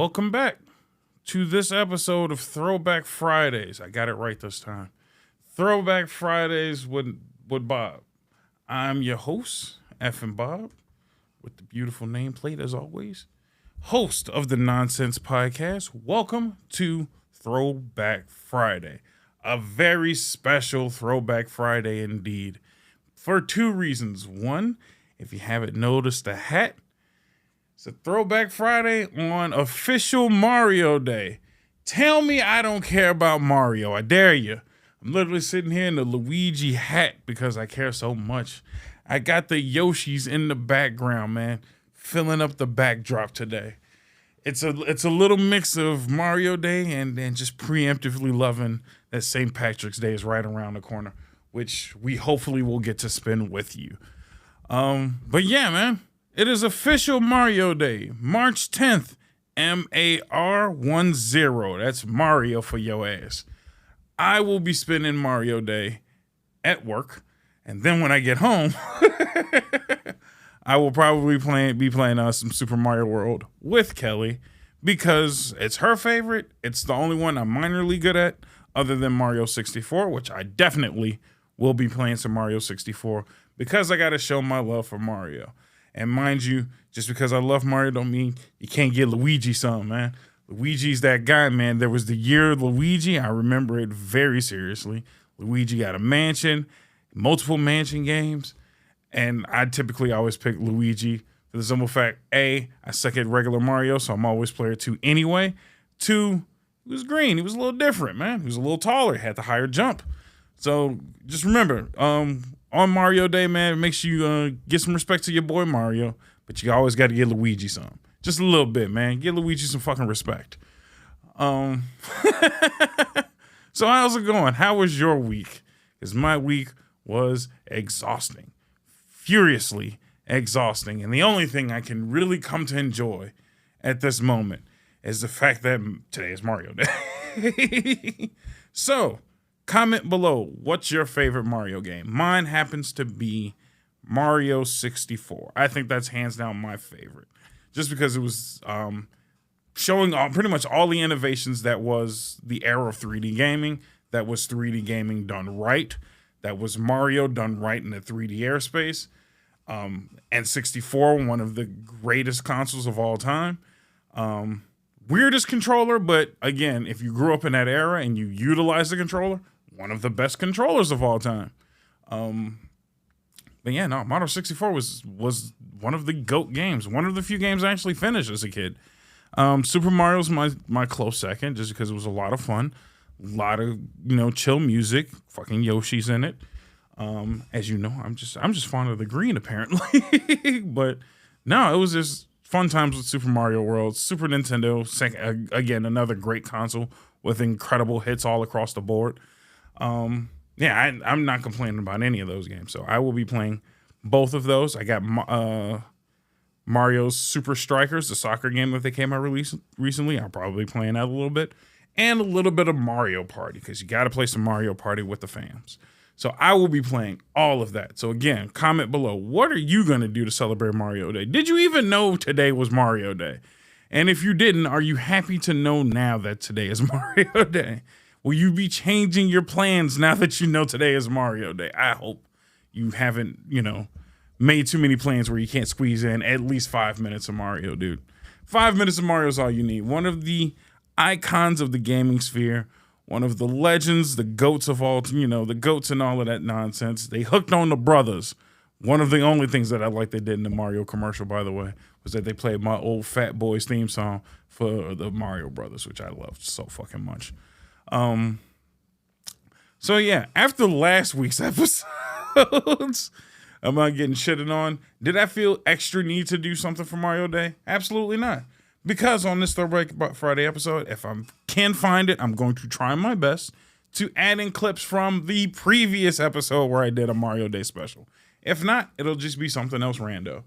Welcome back to this episode of Throwback Fridays. I got it right this time. Throwback Fridays with Bob. I'm your host, F&B Bob, with the beautiful nameplate as always. Host of the Nonsense Podcast. Welcome to Throwback Friday. A very special Throwback Friday indeed. For two reasons. One, if you haven't noticed the hat, it's a Throwback Friday on official Mario Day. Tell me I don't care about Mario. I dare you. I'm literally sitting here in the Luigi hat because I care so much. I got the Yoshis in the background, man, filling up the backdrop today. It's a little mix of Mario Day and just preemptively loving that St. Patrick's Day is right around the corner, which we hopefully will get to spend with you. But yeah, man. It is official Mario Day, March 10th, MAR10. That's Mario for your ass. I will be spending Mario Day at work, and then when I get home, I will probably be playing some Super Mario World with Kelly because it's her favorite. It's the only one I'm minorly good at, other than Mario 64, which I definitely will be playing some Mario 64 because I got to show my love for Mario. And mind you, just because I love Mario don't mean you can't get Luigi some, man. Luigi's that guy, man. There was the year of Luigi. I remember it very seriously. Luigi got a mansion, multiple mansion games. And I typically always pick Luigi for the simple fact, A, I suck at regular Mario, so I'm always player 2 anyway. 2, he was green. He was a little different, man. He was a little taller. He had the higher jump. So just remember, on Mario Day, man, make sure you get some respect to your boy Mario, but you always got to get Luigi some. Just a little bit, man. Get Luigi some fucking respect. So how's it going? How was your week? Because my week was exhausting. Furiously exhausting. And the only thing I can really come to enjoy at this moment is the fact that today is Mario Day. So, comment below, what's your favorite Mario game? Mine happens to be Mario 64. I think that's hands down my favorite. Just because it was showing pretty much all the innovations that was the era of 3D gaming. That was 3D gaming done right. That was Mario done right in the 3D airspace. And 64, one of the greatest consoles of all time. Weirdest controller, but again, if you grew up in that era and you utilize the controller, one of the best controllers of all time. But yeah, no, Mario 64 was one of the GOAT games. One of the few games I actually finished as a kid. Super Mario's my close second, just because it was a lot of fun. A lot of, chill music. Fucking Yoshi's in it. As you know, I'm just fond of the green, apparently. But no, it was just fun times with Super Mario World. Super Nintendo, again, another great console with incredible hits all across the board. Yeah, I'm not complaining about any of those games. So I will be playing both of those. I got Mario's Super Strikers, the soccer game that they came out recently. I'll probably be playing that a little bit. And a little bit of Mario Party, because you got to play some Mario Party with the fams. So I will be playing all of that. So again, comment below. What are you going to do to celebrate Mario Day? Did you even know today was Mario Day? And if you didn't, are you happy to know now that today is Mario Day? Will you be changing your plans now that you know today is Mario Day? I hope you haven't, made too many plans where you can't squeeze in at least 5 minutes of Mario, dude. 5 minutes of Mario is all you need. One of the icons of the gaming sphere, one of the legends, the goats of all, the goats and all of that nonsense. They hooked on the brothers. One of the only things that I like they did in the Mario commercial, by the way, was that they played my old Fat Boys theme song for the Mario Brothers, which I loved so fucking much. So yeah, after last week's episodes about getting shitted on, did I feel extra need to do something for Mario Day? Absolutely not. Because on this Throwback Friday episode, if I can find it, I'm going to try my best to add in clips from the previous episode where I did a Mario Day special. If not, it'll just be something else rando.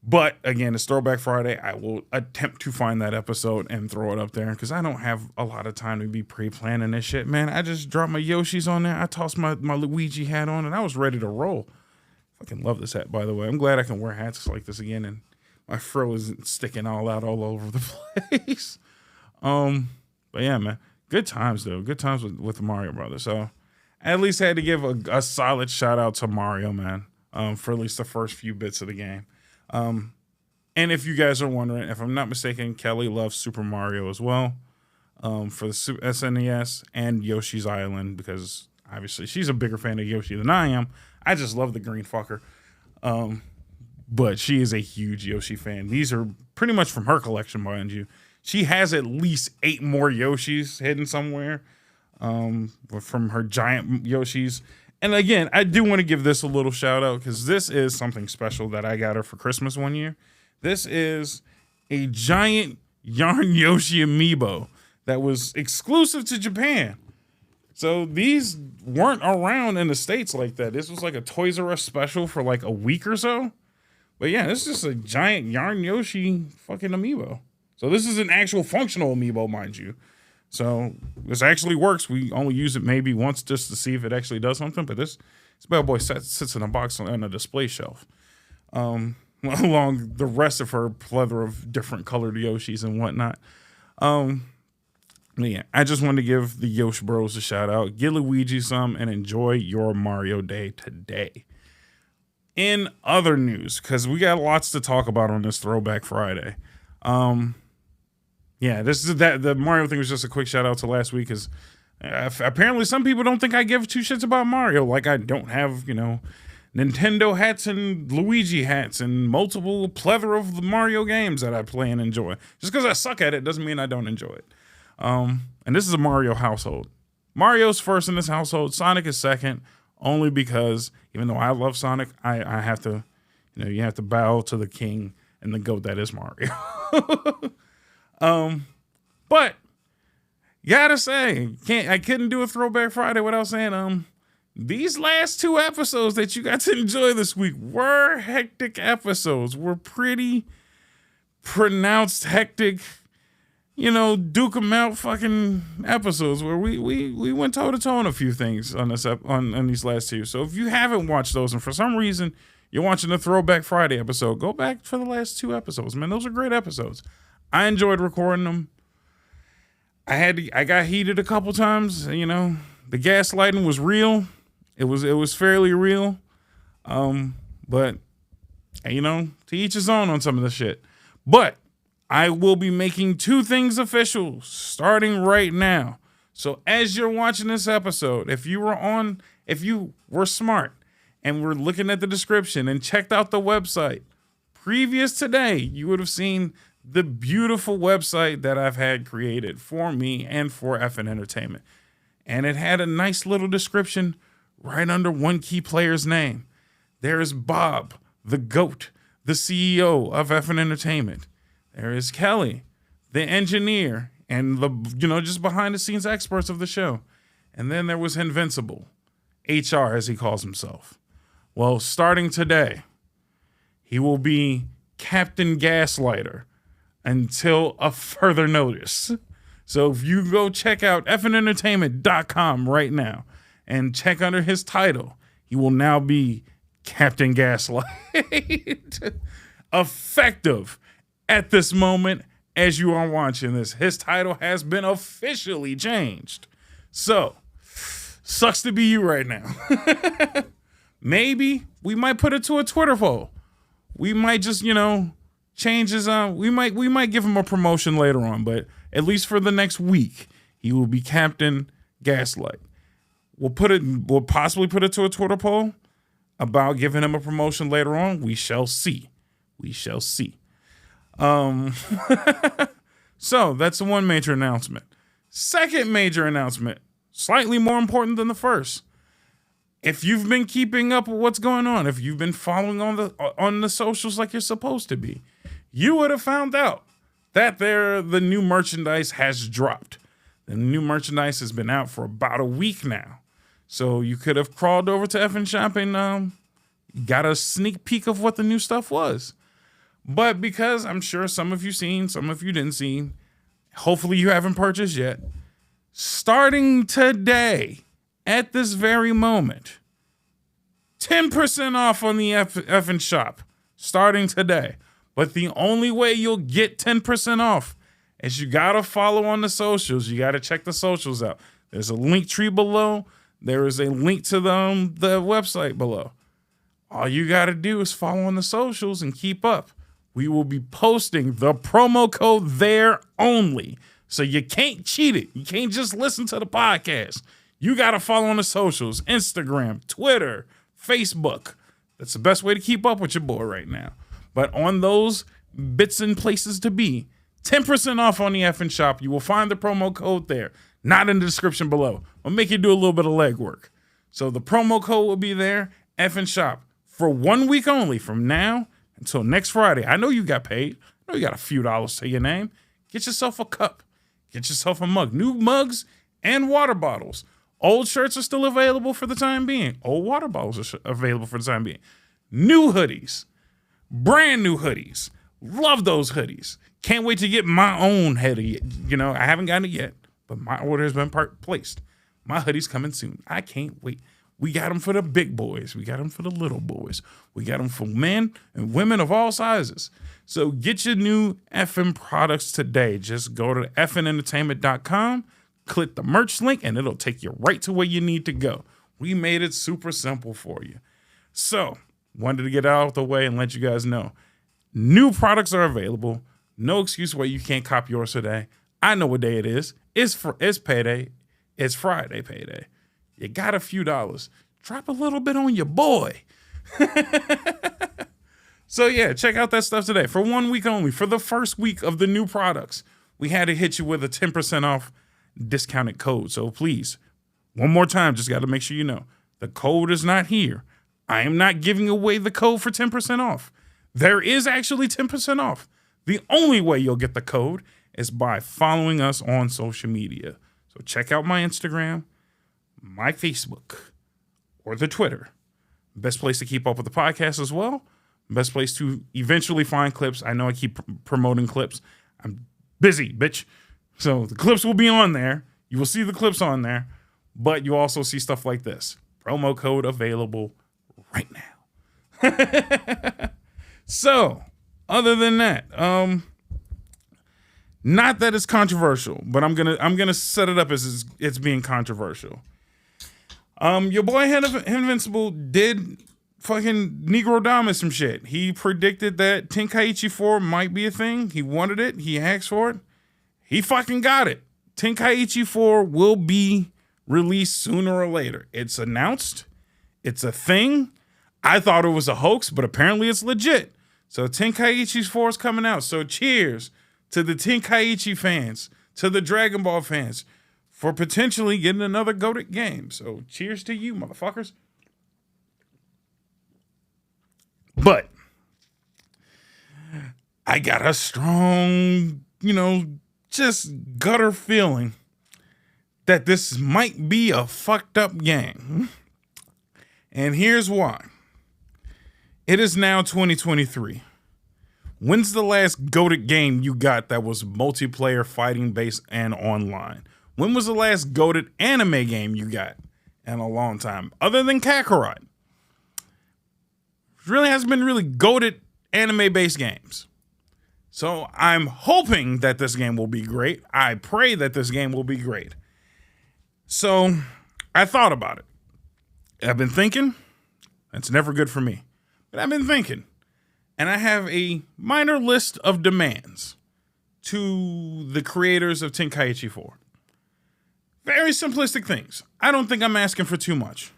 But again, it's Throwback Friday. I will attempt to find that episode and throw it up there because I don't have a lot of time to be pre-planning this shit, man. I just dropped my Yoshis on there. I tossed my Luigi hat on and I was ready to roll. Fucking love this hat, by the way. I'm glad I can wear hats like this again and My fro is sticking all out all over the place. But yeah, man, good times though. Good times with the Mario Brothers. So I at least had to give a solid shout out to Mario, man, for at least the first few bits of the game. And if you guys are wondering, if I'm not mistaken, Kelly loves Super Mario as well, for the SNES and Yoshi's Island, because obviously she's a bigger fan of Yoshi than I am. I just love the green fucker. But she is a huge Yoshi fan. These are pretty much from her collection, mind you. She has at least 8 more Yoshis hidden somewhere, from her giant Yoshis. And again, I do want to give this a little shout out, because this is something special that I got her for Christmas one year. This is a giant Yarn Yoshi amiibo that was exclusive to Japan. So these weren't around in the States like that. This was like a Toys R Us special for like a week or so. But yeah, this is just a giant Yarn Yoshi fucking amiibo. So this is an actual functional amiibo, mind you. So this actually works. We only use it maybe once just to see if it actually does something. But this bad boy sits in a box on a display shelf, along the rest of her plethora of different colored Yoshis and whatnot. Yeah, I just wanted to give the Yoshi Bros a shout out. Get Luigi some and enjoy your Mario Day today. In other news, because we got lots to talk about on this Throwback Friday. Yeah, the Mario thing was just a quick shout out to last week, because apparently some people don't think I give 2 shits about Mario. Like I don't have, Nintendo hats and Luigi hats and multiple plethora of the Mario games that I play and enjoy. Just because I suck at it doesn't mean I don't enjoy it. And this is a Mario household. Mario's first in this household. Sonic is second, only because even though I love Sonic, I have to, you have to bow to the king and the GOAT that is Mario. But gotta say, I couldn't do a Throwback Friday without saying, these last 2 episodes that you got to enjoy this week were hectic episodes. Were pretty pronounced hectic, duke 'em out fucking episodes where we went toe to toe on a few things on this on these last 2. So if you haven't watched those and for some reason you're watching the Throwback Friday episode, go back for the last 2 episodes, man. Those are great episodes. I enjoyed recording them. I got heated a couple times. The gaslighting was real. It was fairly real. But to each his own on some of the shit. But I will be making 2 things official starting right now. So as you're watching this episode, if you were smart and were looking at the description and checked out the website previous today, you would have seen the beautiful website that I've had created for me and for FN Entertainment. And it had a nice little description right under one key player's name. There is Bob, the GOAT, the CEO of FN Entertainment. There is Kelly, the engineer, and the just behind the scenes experts of the show. And then there was Invincible, HR as he calls himself. Well, starting today, he will be Captain Gaslighter until a further notice. So if you go check out FNentertainment.com right now and check under his title, he will now be Captain Gaslight. Effective at this moment as you are watching this. His title has been officially changed. So, sucks to be you right now. Maybe we might put it to a Twitter poll. We might just, change his we might give him a promotion later on, but at least for the next week, he will be Captain Gaslight. We'll possibly put it to a Twitter poll about giving him a promotion later on. We shall see. So that's the one major announcement. Second major announcement, slightly more important than the first. If you've been keeping up with what's going on, if you've been following on the socials like you're supposed to be, you would have found out that the new merchandise has dropped. The new merchandise has been out for about a week now. So you could have crawled over to FN Shop and got a sneak peek of what the new stuff was. But because I'm sure some of you seen, some of you didn't see, hopefully you haven't purchased yet, starting today, at this very moment, 10% off on the FN Shop, starting today. But the only way you'll get 10% off is you got to follow on the socials. You got to check the socials out. There's a link tree below. There is a link to the website below. All you got to do is follow on the socials and keep up. We will be posting the promo code there only. So you can't cheat it. You can't just listen to the podcast. You got to follow on the socials, Instagram, Twitter, Facebook. That's the best way to keep up with your boy right now. But on those bits and places to be, 10% off on the effing shop. You will find the promo code there, not in the description below. I'll make you do a little bit of legwork. So the promo code will be there, effing shop, for 1 week only from now until next Friday. I know you got paid. I know you got a few dollars to your name. Get yourself a cup. Get yourself a mug. New mugs and water bottles. Old shirts are still available for the time being. Old water bottles are available for the time being. New hoodies. Brand new hoodies. Love those hoodies. Can't wait to get my own hoodie. You know, I haven't gotten it yet, but my order has been placed. My hoodie's coming soon. I can't wait. We got them for the big boys. We got them for the little boys. We got them for men and women of all sizes. So get your new FM products today. Just go to fnentertainment.com, click the merch link, and it'll take you right to where you need to go. We made it super simple for you. So wanted to get out of the way and let you guys know. New products are available. No excuse why you can't cop yours today. I know what day it is. It's payday. It's Friday payday. You got a few dollars. Drop a little bit on your boy. So yeah, check out that stuff today. For 1 week only, for the first week of the new products, we had to hit you with a 10% off discounted code. So please, one more time, just got to make sure you know. The code is not here. I am not giving away the code for 10% off. There is actually 10% off. The only way you'll get the code is by following us on social media. So check out my Instagram, my Facebook, or the Twitter. Best place to keep up with the podcast as well. Best place to eventually find clips. I know I keep promoting clips. I'm busy, bitch. So the clips will be on there. You will see the clips on there, but you also see stuff like this. Promo code available right now. So, other than that, not that it's controversial, but I'm gonna set it up as it's being controversial. Your boy Invincible did fucking Negro Dama some shit. He predicted that Tenkaichi 4 might be a thing. He wanted it. He asked for it. He fucking got it. Tenkaichi 4 will be released sooner or later. It's announced. It's a thing. I thought it was a hoax, but apparently it's legit. So Tenkaichi 4 is coming out. So cheers to the Tenkaichi fans, to the Dragon Ball fans, for potentially getting another goated game. So cheers to you, motherfuckers. But I got a strong, just gutter feeling that this might be a fucked up game. And here's why. It is now 2023. When's the last goated game you got that was multiplayer, fighting based, and online? When was the last goated anime game you got in a long time? Other than Kakarot. Really hasn't been really goated anime-based games. So I'm hoping that this game will be great. I pray that this game will be great. So I thought about it. I've been thinking. That's never good for me. But I've been thinking. And I have a minor list of demands to the creators of Tenkaichi 4. Very simplistic things. I don't think I'm asking for too much.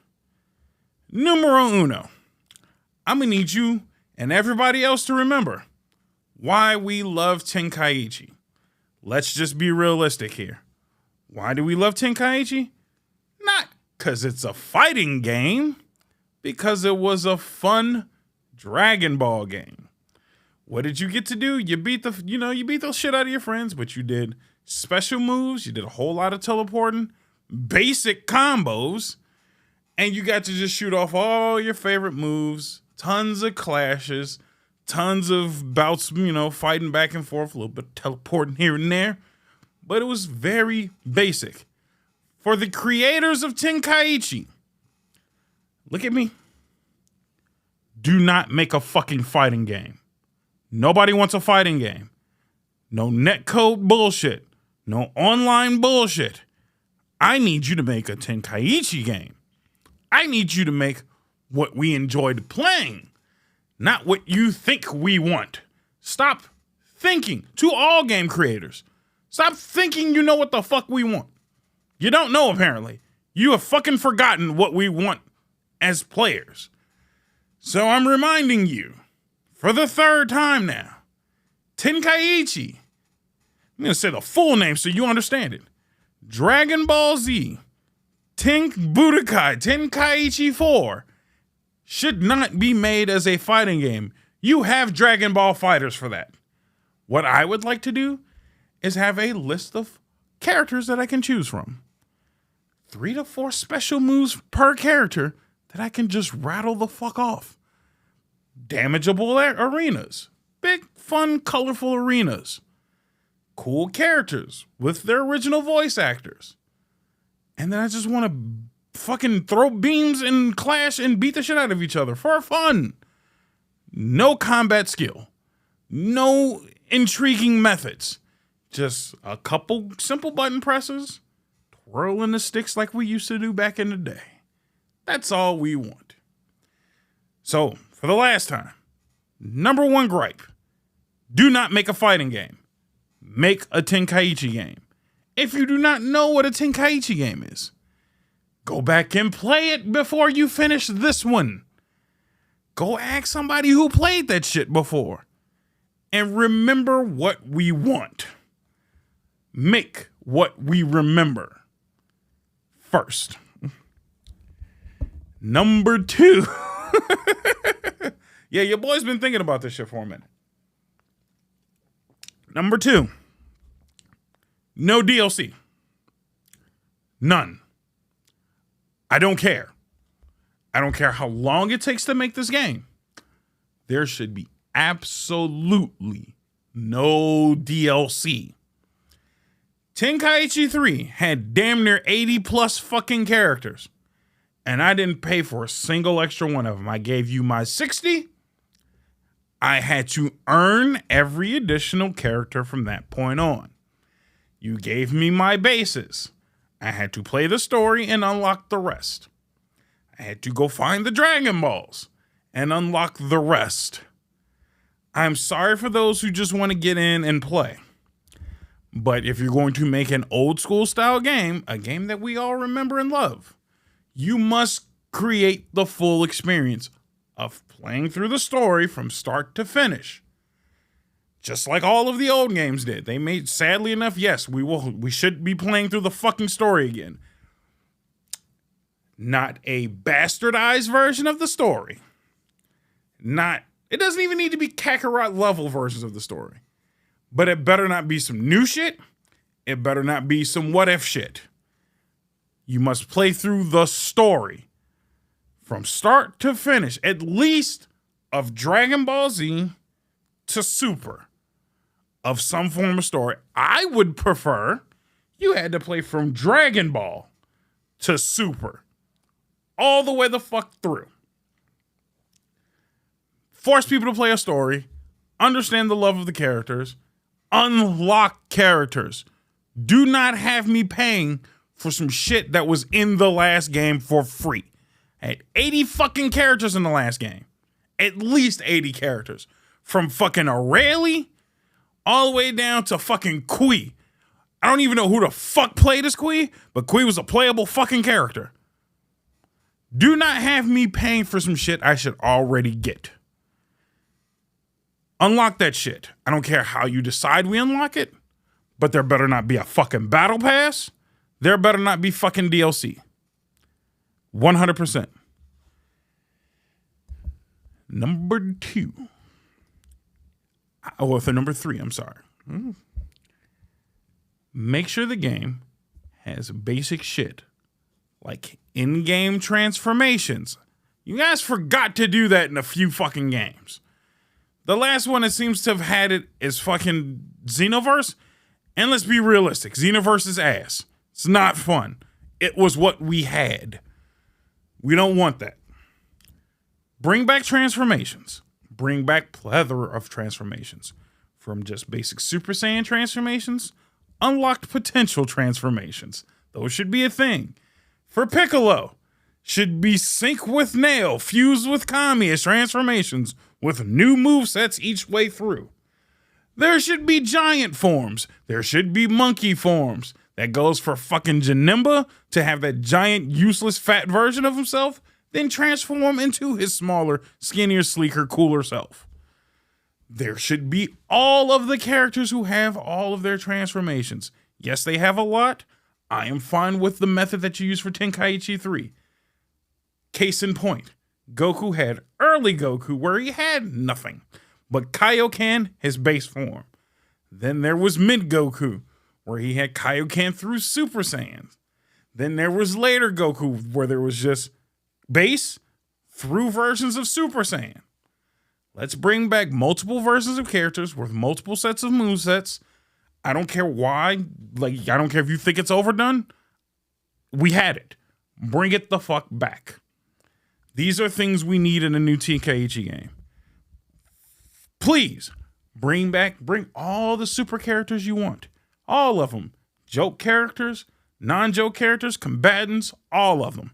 Numero uno. I'm going to need you and everybody else to remember why we love Tenkaichi. Let's just be realistic here. Why do we love Tenkaichi? Not because it's a fighting game, because it was a fun Dragon Ball game. What did you get to do? You beat the shit out of your friends, but you did special moves. You did a whole lot of teleporting, basic combos, and you got to just shoot off all your favorite moves. Tons of clashes, tons of bouts, fighting back and forth, a little bit of teleporting here and there. But it was very basic. For the creators of Tenkaichi, look at me. Do not make a fucking fighting game. Nobody wants a fighting game. No netcode bullshit. No online bullshit. I need you to make a Tenkaichi game. I need you to make what we enjoyed playing, not what you think we want. Stop thinking. To all game creators, stop thinking you know what the fuck we want. You don't know, apparently. You have fucking forgotten what we want as players. So I'm reminding you, for the third time now, Tenkaichi. I'm going to say the full name so you understand it. Dragon Ball Z Budokai Tenkaichi 4 should not be made as a fighting game. You have Dragon Ball fighters for that. What I would like to do is have a list of characters that I can choose from. 3 to 4 special moves per character that I can just rattle the fuck off. Damageable arenas. Big, fun, colorful arenas. Cool characters with their original voice actors. And then I just want to fucking throw beams and clash and beat the shit out of each other for fun. No combat skill. No intriguing methods. Just a couple simple button presses. Twirling the sticks like we used to do back in the day. That's all we want. So, for the last time, number one gripe. Do not make a fighting game. Make a Tenkaichi game. If you do not know what a Tenkaichi game is, go back and play it before you finish this one. Go ask somebody who played that shit before. And remember what we want. Make what we remember. First. Number 2. Yeah, your boy's been thinking about this shit for a minute. Number 2. No DLC. None. I don't care. I don't care how long it takes to make this game. There should be absolutely no DLC. Tenkaichi 3 had damn near 80 plus fucking characters. And I didn't pay for a single extra one of them. I gave you my 60. I had to earn every additional character from that point on. You gave me my bases. I had to play the story and unlock the rest. I had to go find the Dragon Balls and unlock the rest. I'm sorry for those who just want to get in and play. But if you're going to make an old school style game, a game that we all remember and love, you must create the full experience of playing through the story from start to finish. Just like all of the old games did. They made, sadly enough, yes, we should be playing through the fucking story again. Not a bastardized version of the story. It doesn't even need to be Kakarot level versions of the story. But it better not be some new shit. It better not be some what if shit. You must play through the story from start to finish, at least of Dragon Ball Z to Super, of some form of story. I would prefer you had to play from Dragon Ball to Super, all the way the fuck through. Force people to play a story, understand the love of the characters, unlock characters. Do not have me paying for some shit that was in the last game for free. I had 80 fucking characters in the last game. At least 80 characters. From fucking Aurelie all the way down to fucking Kui. I don't even know who the fuck played as Kui, but Kui was a playable fucking character. Do not have me paying for some shit I should already get. Unlock that shit. I don't care how you decide we unlock it, but there better not be a fucking battle pass. There better not be fucking DLC. 100%. Number 2. Oh, for number 3, I'm sorry. Make sure the game has basic shit like in-game transformations. You guys forgot to do that in a few fucking games. The last one that seems to have had it is fucking Xenoverse. And let's be realistic. Xenoverse is ass. It's not fun. It was what we had. We don't want that. Bring back transformations. Bring back plethora of transformations. From just basic Super Saiyan transformations, unlocked potential transformations. Those should be a thing. For Piccolo, should be sync with Nail, fused with Kami as transformations with new movesets each way through. There should be giant forms. There should be monkey forms. That goes for fucking Janemba to have that giant, useless, fat version of himself, then transform into his smaller, skinnier, sleeker, cooler self. There should be all of the characters who have all of their transformations. Yes, they have a lot. I am fine with the method that you use for Tenkaichi 3. Case in point, Goku had early Goku where he had nothing but Kaioken, his base form. Then there was mid Goku where he had Kaioken through Super Saiyans. Then there was later Goku where there was just base through versions of Super Saiyan. Let's bring back multiple versions of characters with multiple sets of movesets. I don't care why. I don't care if you think it's overdone. We had it. Bring it the fuck back. These are things we need in a new Tenkaichi game. Please, bring all the super characters you want. All of them. Joke characters, non-joke characters, combatants, all of them.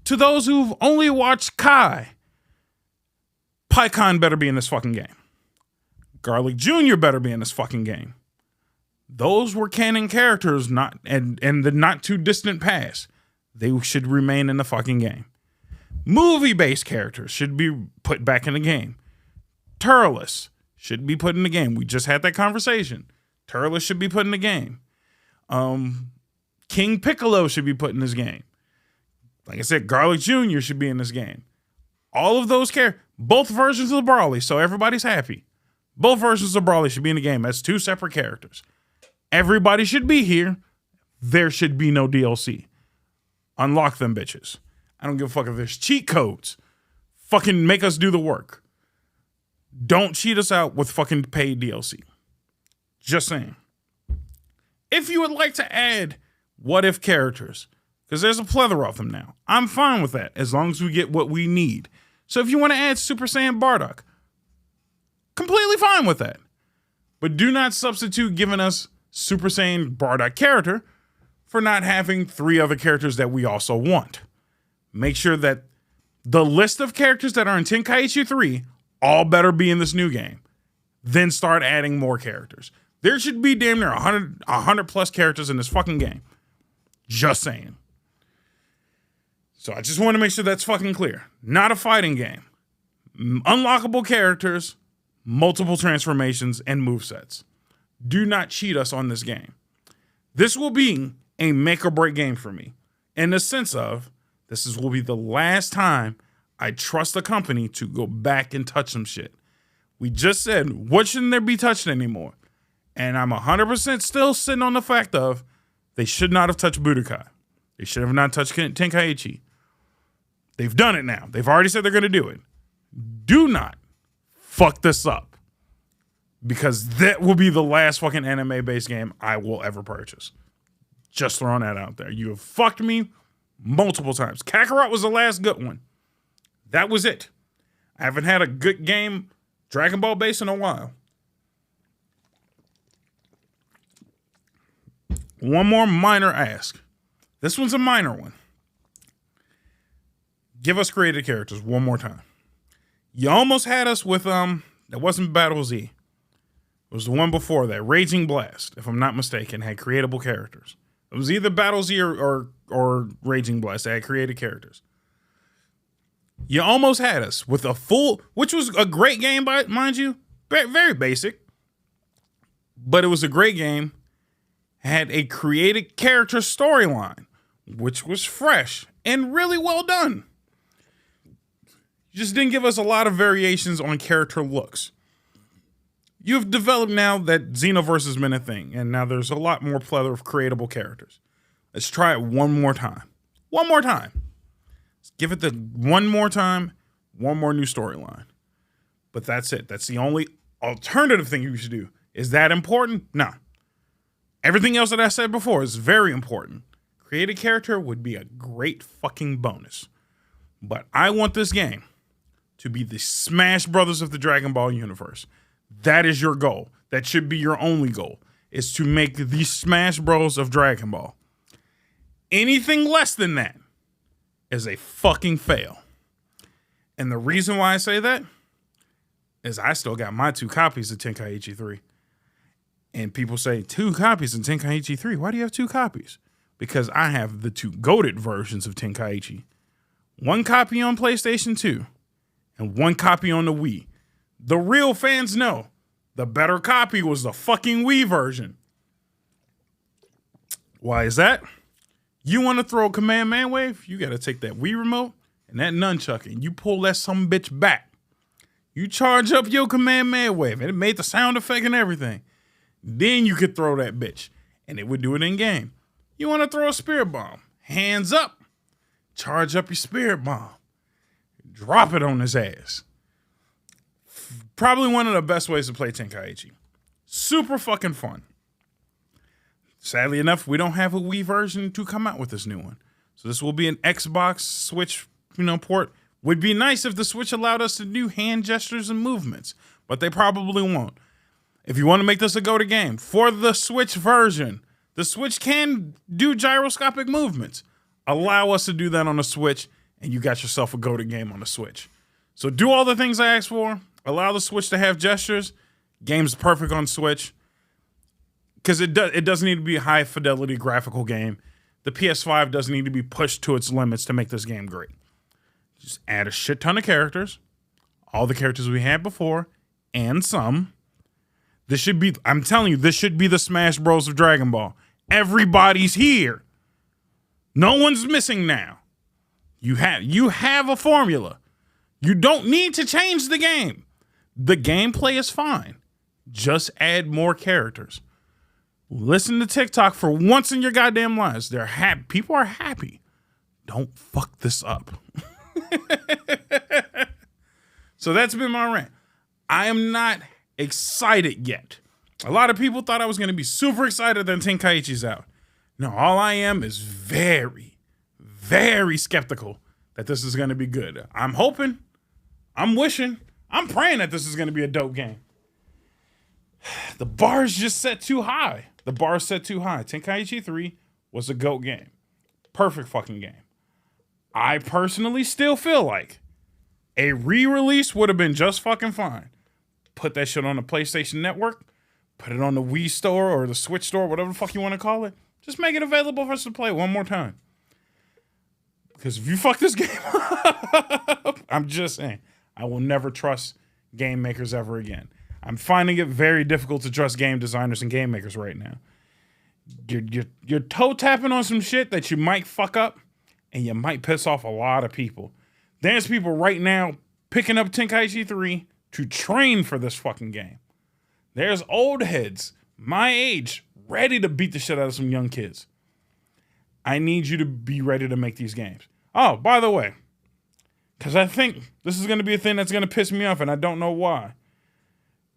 To those who've only watched Kai, Pikkon better be in this fucking game. Garlic Jr. better be in this fucking game. Those were canon characters and the not too distant past. They should remain in the fucking game. Movie-based characters should be put back in the game. Turles should be put in the game. We just had that conversation. Turles should be put in the game. King Piccolo should be put in this game. Like I said, Garlic Jr. should be in this game. All of those characters, both versions of the Brawly, so everybody's happy. Both versions of Brawly should be in the game. That's two separate characters. Everybody should be here. There should be no DLC. Unlock them bitches. I don't give a fuck if there's cheat codes. Fucking make us do the work. Don't cheat us out with fucking paid DLC. Just saying. If you would like to add what if characters, because there's a plethora of them now, I'm fine with that as long as we get what we need. So if you want to add Super Saiyan Bardock, completely fine with that. But do not substitute giving us Super Saiyan Bardock character for not having 3 other characters that we also want. Make sure that the list of characters that are in Tenkaichi 3 all better be in this new game. Then start adding more characters. There should be damn near 100 plus characters in this fucking game. Just saying. So I just want to make sure that's fucking clear. Not a fighting game. Unlockable characters, multiple transformations, and movesets. Do not cheat us on this game. This will be a make or break game for me. In the sense of, will be the last time I trust a company to go back and touch some shit. We just said, what shouldn't there be touched anymore? And I'm 100% still sitting on the fact of, they should not have touched Budokai. They should have not touched Tenkaichi. They've done it now. They've already said they're going to do it. Do not fuck this up. Because that will be the last fucking anime-based game I will ever purchase. Just throwing that out there. You have fucked me multiple times. Kakarot was the last good one. That was it. I haven't had a good game Dragon Ball based in a while. One more minor ask. This one's a minor one. Give us created characters one more time. You almost had us with that wasn't Battle Z. It was the one before that. Raging Blast, if I'm not mistaken, had creatable characters. It was either Battle Z or Raging Blast that had created characters. You almost had us with a full, which was a great game, mind you. Very basic. But it was a great game. Had a created character storyline, which was fresh and really well done. You just didn't give us a lot of variations on character looks. You've developed now that Xenoverse has been a thing, and now there's a lot more plethora of creatable characters. Let's try it one more time. One more time. Let's give it the one more time, one more new storyline. But that's it. That's the only alternative thing you should do. Is that important? No. Everything else that I said before is very important. Create a character would be a great fucking bonus. But I want this game to be the Smash Brothers of the Dragon Ball universe. That is your goal. That should be your only goal, is to make the Smash Bros of Dragon Ball. Anything less than that is a fucking fail. And the reason why I say that is I still got my 2 copies of Tenkaichi 3. And people say, 2 copies of Tenkaichi 3? Why do you have 2 copies? Because I have the 2 goated versions of Tenkaichi. 1 copy on PlayStation 2 and 1 copy on the Wii. The real fans know the better copy was the fucking Wii version. Why is that? You want to throw a Command Man wave? You got to take that Wii remote and that nunchuck and you pull that some bitch back. You charge up your Command Man wave and it made the sound effect and everything. Then you could throw that bitch and it would do it in game. You want to throw a Spirit Bomb? Hands up. Charge up your Spirit Bomb. Drop it on his ass. Probably one of the best ways to play Tenkaichi. Super fucking fun. Sadly enough, we don't have a Wii version to come out with this new one. So this will be an Xbox Switch, port. Would be nice if the Switch allowed us to do hand gestures and movements, but they probably won't. If you want to make this a go-to game, for the Switch version, the Switch can do gyroscopic movements. Allow us to do that on the Switch, and you got yourself a go-to game on the Switch. So do all the things I asked for. Allow the Switch to have gestures. Game's perfect on Switch. Because it doesn't need to be a high-fidelity graphical game. The PS5 doesn't need to be pushed to its limits to make this game great. Just add a shit ton of characters. All the characters we had before, and some. This should be, I'm telling you, this should be the Smash Bros of Dragon Ball. Everybody's here. No one's missing now. You have a formula. You don't need to change the game. The gameplay is fine. Just add more characters. Listen to TikTok for once in your goddamn lives. They're happy. People are happy. Don't fuck this up. So that's been my rant. I am not excited yet. A lot of people thought I was going to be super excited that Tenkaichi's out. No, all I am is very, very skeptical that this is going to be good. I'm hoping, I'm wishing, I'm praying that this is going to be a dope game. The bar's just set too high. The bar's set too high. Tenkaichi 3 was a GOAT game. Perfect fucking game. I personally still feel like a re-release would have been just fucking fine. Put that shit on the PlayStation Network. Put it on the Wii store or the Switch store, whatever the fuck you want to call it. Just make it available for us to play one more time. Because if you fuck this game up, I'm just saying, I will never trust game makers ever again. I'm finding it very difficult to trust game designers and game makers right now. You're toe tapping on some shit that you might fuck up and you might piss off a lot of people. There's people right now picking up Tenkaichi 3 to train for this fucking game. There's old heads my age ready to beat the shit out of some young kids. I need you to be ready to make these games. Oh, by the way, because I think this is going to be a thing that's going to piss me off and I don't know why.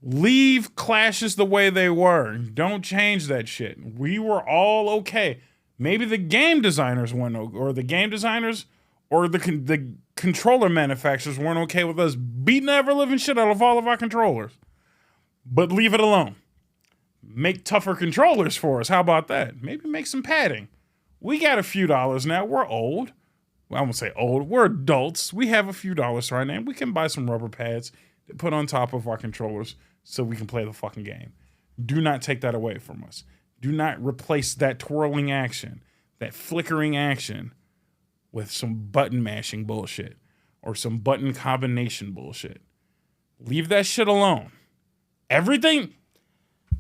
Leave clashes the way they were. Don't change that shit. We were all okay. Maybe the game designers weren't, or the game designers or the controller manufacturers weren't okay with us beating the ever-living shit out of all of our controllers. But leave it alone. Make tougher controllers for us. How about that? Maybe make some padding. We got a few dollars now. We're old. Well, I won't say old. We're adults. We have a few dollars right now. We can buy some rubber pads to put on top of our controllers so we can play the fucking game. Do not take that away from us. Do not replace that twirling action, that flickering action with some button mashing bullshit or some button combination bullshit. Leave that shit alone. Everything,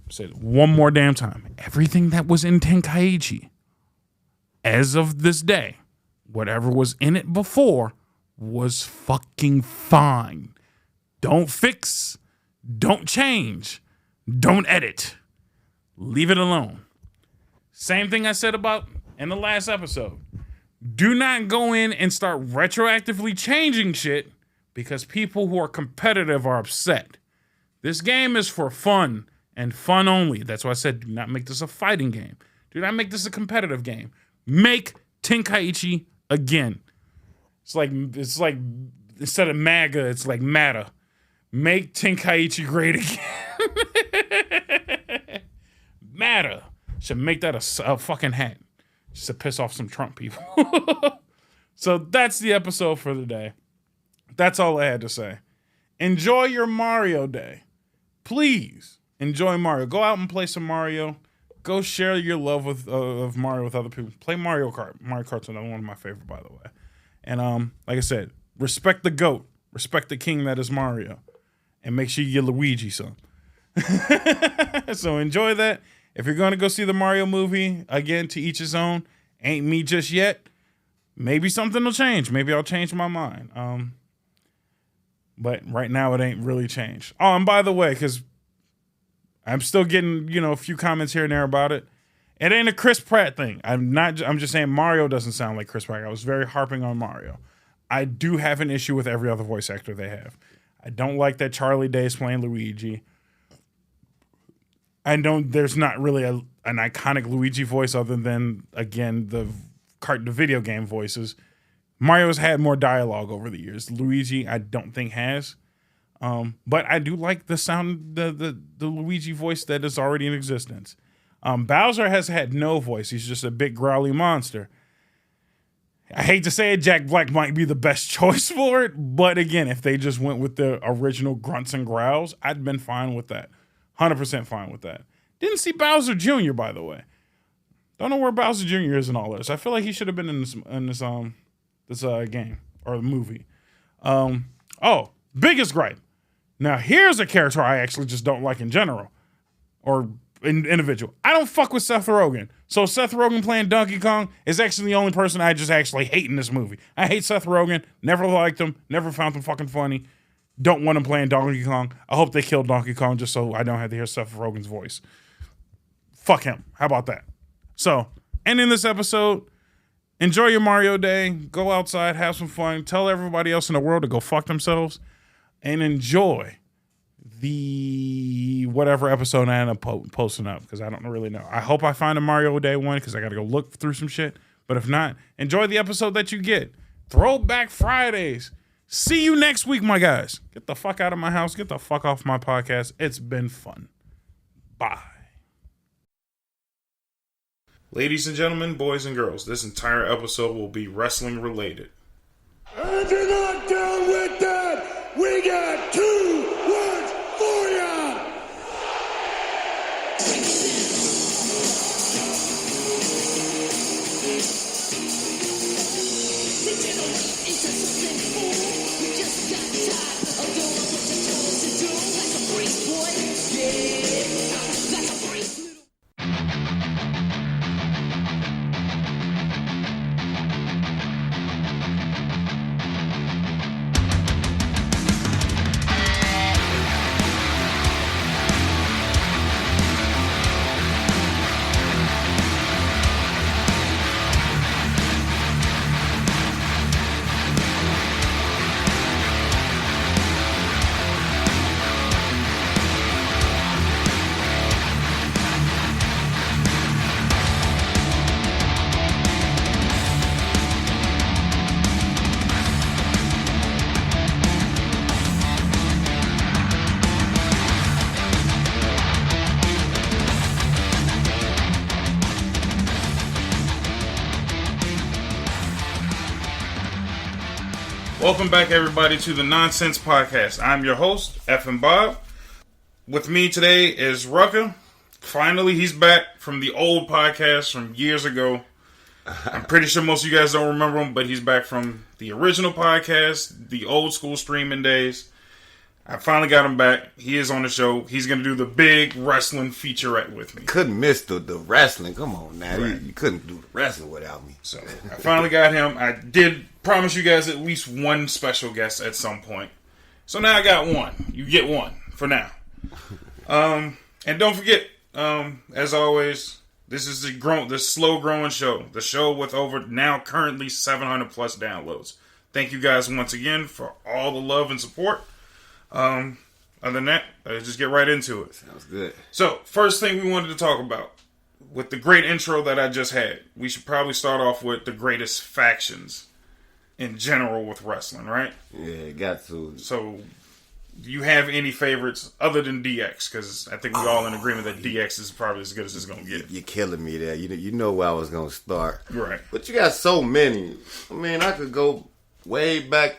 say it one more damn time, everything that was in Tenkaichi, as of this day, whatever was in it before, was fucking fine. Don't fix, don't change, don't edit. Leave it alone. Same thing I said about in the last episode. Do not go in and start retroactively changing shit because people who are competitive are upset. This game is for fun and fun only. That's why I said do not make this a fighting game. Do not make this a competitive game. Make Tenkaichi again. It's like instead of MAGA, it's like MATA. Make Tenkaichi great again. MATA. Should make that a fucking hat. Just to piss off some Trump people. So that's the episode for the day. That's all I had to say. Enjoy your Mario Day. Please enjoy Mario. Go out and play some Mario. Go share your love of Mario with other people. Play Mario Kart. Mario Kart's another one of my favorite, by the way. And like I said, respect the GOAT. Respect the king that is Mario. And make sure you get Luigi some. So enjoy that. If you're going to go see the Mario movie, again, to each his own. Ain't me just yet. Maybe something will change. Maybe I'll change my mind. But right now it ain't really changed. Oh, and by the way, because I'm still getting, a few comments here and there about it. It ain't a Chris Pratt thing. I'm just saying Mario doesn't sound like Chris Pratt. I was very harping on Mario. I do have an issue with every other voice actor they have. I don't like that Charlie Day is playing Luigi. There's not really an iconic Luigi voice other than, again, the video game voices. Mario's had more dialogue over the years. Luigi, I don't think has. But I do like the sound, the Luigi voice that is already in existence. Bowser has had no voice. He's just a big growly monster. I hate to say it, Jack Black might be the best choice for it. But again, if they just went with the original grunts and growls, I'd been fine with that. 100% fine with that. Didn't see Bowser Jr., by the way. Don't know where Bowser Jr. is in all this. I feel like he should have been in this game or movie. Biggest gripe. Now, here's a character I actually just don't like in general. Or individual. I don't fuck with Seth Rogen. So Seth Rogen playing Donkey Kong is actually the only person I just actually hate in this movie. I hate Seth Rogen. Never liked him. Never found him fucking funny. Don't want him playing Donkey Kong. I hope they kill Donkey Kong just so I don't have to hear Seth Rogen's voice. Fuck him. How about that? So, ending this episode, enjoy your Mario Day. Go outside, have some fun. Tell everybody else in the world to go fuck themselves. And enjoy the whatever episode I end up posting up, because I don't really know. I hope I find a Mario Day one, because I got to go look through some shit. But if not, enjoy the episode that you get. Throwback Fridays. See you next week, my guys. Get the fuck out of my house. Get the fuck off my podcast. It's been fun. Bye. Ladies and gentlemen, boys and girls, this entire episode will be wrestling related. If you're not down with that, we got 2 words for ya! Welcome back, everybody, to the Nonsense Podcast. I'm your host, F and Bob. With me today is Rucka. Finally, he's back from the old podcast from years ago. I'm pretty sure most of you guys don't remember him, but he's back from the original podcast, the old school streaming days. I finally got him back. He is on the show. He's going to do the big wrestling featurette with me. Couldn't miss the wrestling. Come on now. Right. You couldn't do the wrestling without me. So I finally got him. I did promise you guys at least one special guest at some point. So now I got one. You get one for now. And don't forget, as always, this is the slow growing show. The show with over now currently 700 plus downloads. Thank you guys once again for all the love and support. Other than that, let's just get right into it. Sounds good. So, first thing we wanted to talk about, with the great intro that I just had, we should probably start off with the greatest factions in general with wrestling, right? Yeah, got to. So, do you have any favorites other than DX? Because I think we're all in agreement that DX is probably as good as it's going to get. You're killing me there. You know where I was going to start. Right. But you got so many. I mean, I could go way back.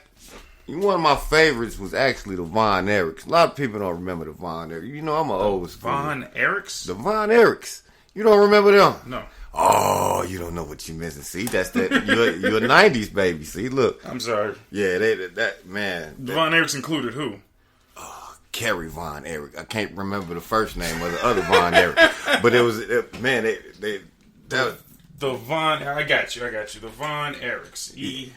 One of my favorites was actually the Von Erichs. A lot of people don't remember the Von Erichs. You know, I'm an old school. Von Erichs? The Von Erichs. You don't remember them? No. Oh, you don't know what you're missing. See, that's that. You're a '90s baby. See, look. I'm sorry. Yeah, that man. The Von Erichs included who? Kerry Von Erich. I can't remember the first name of the other Von Erich, but it was man. The Von. I got you. The Von Erichs.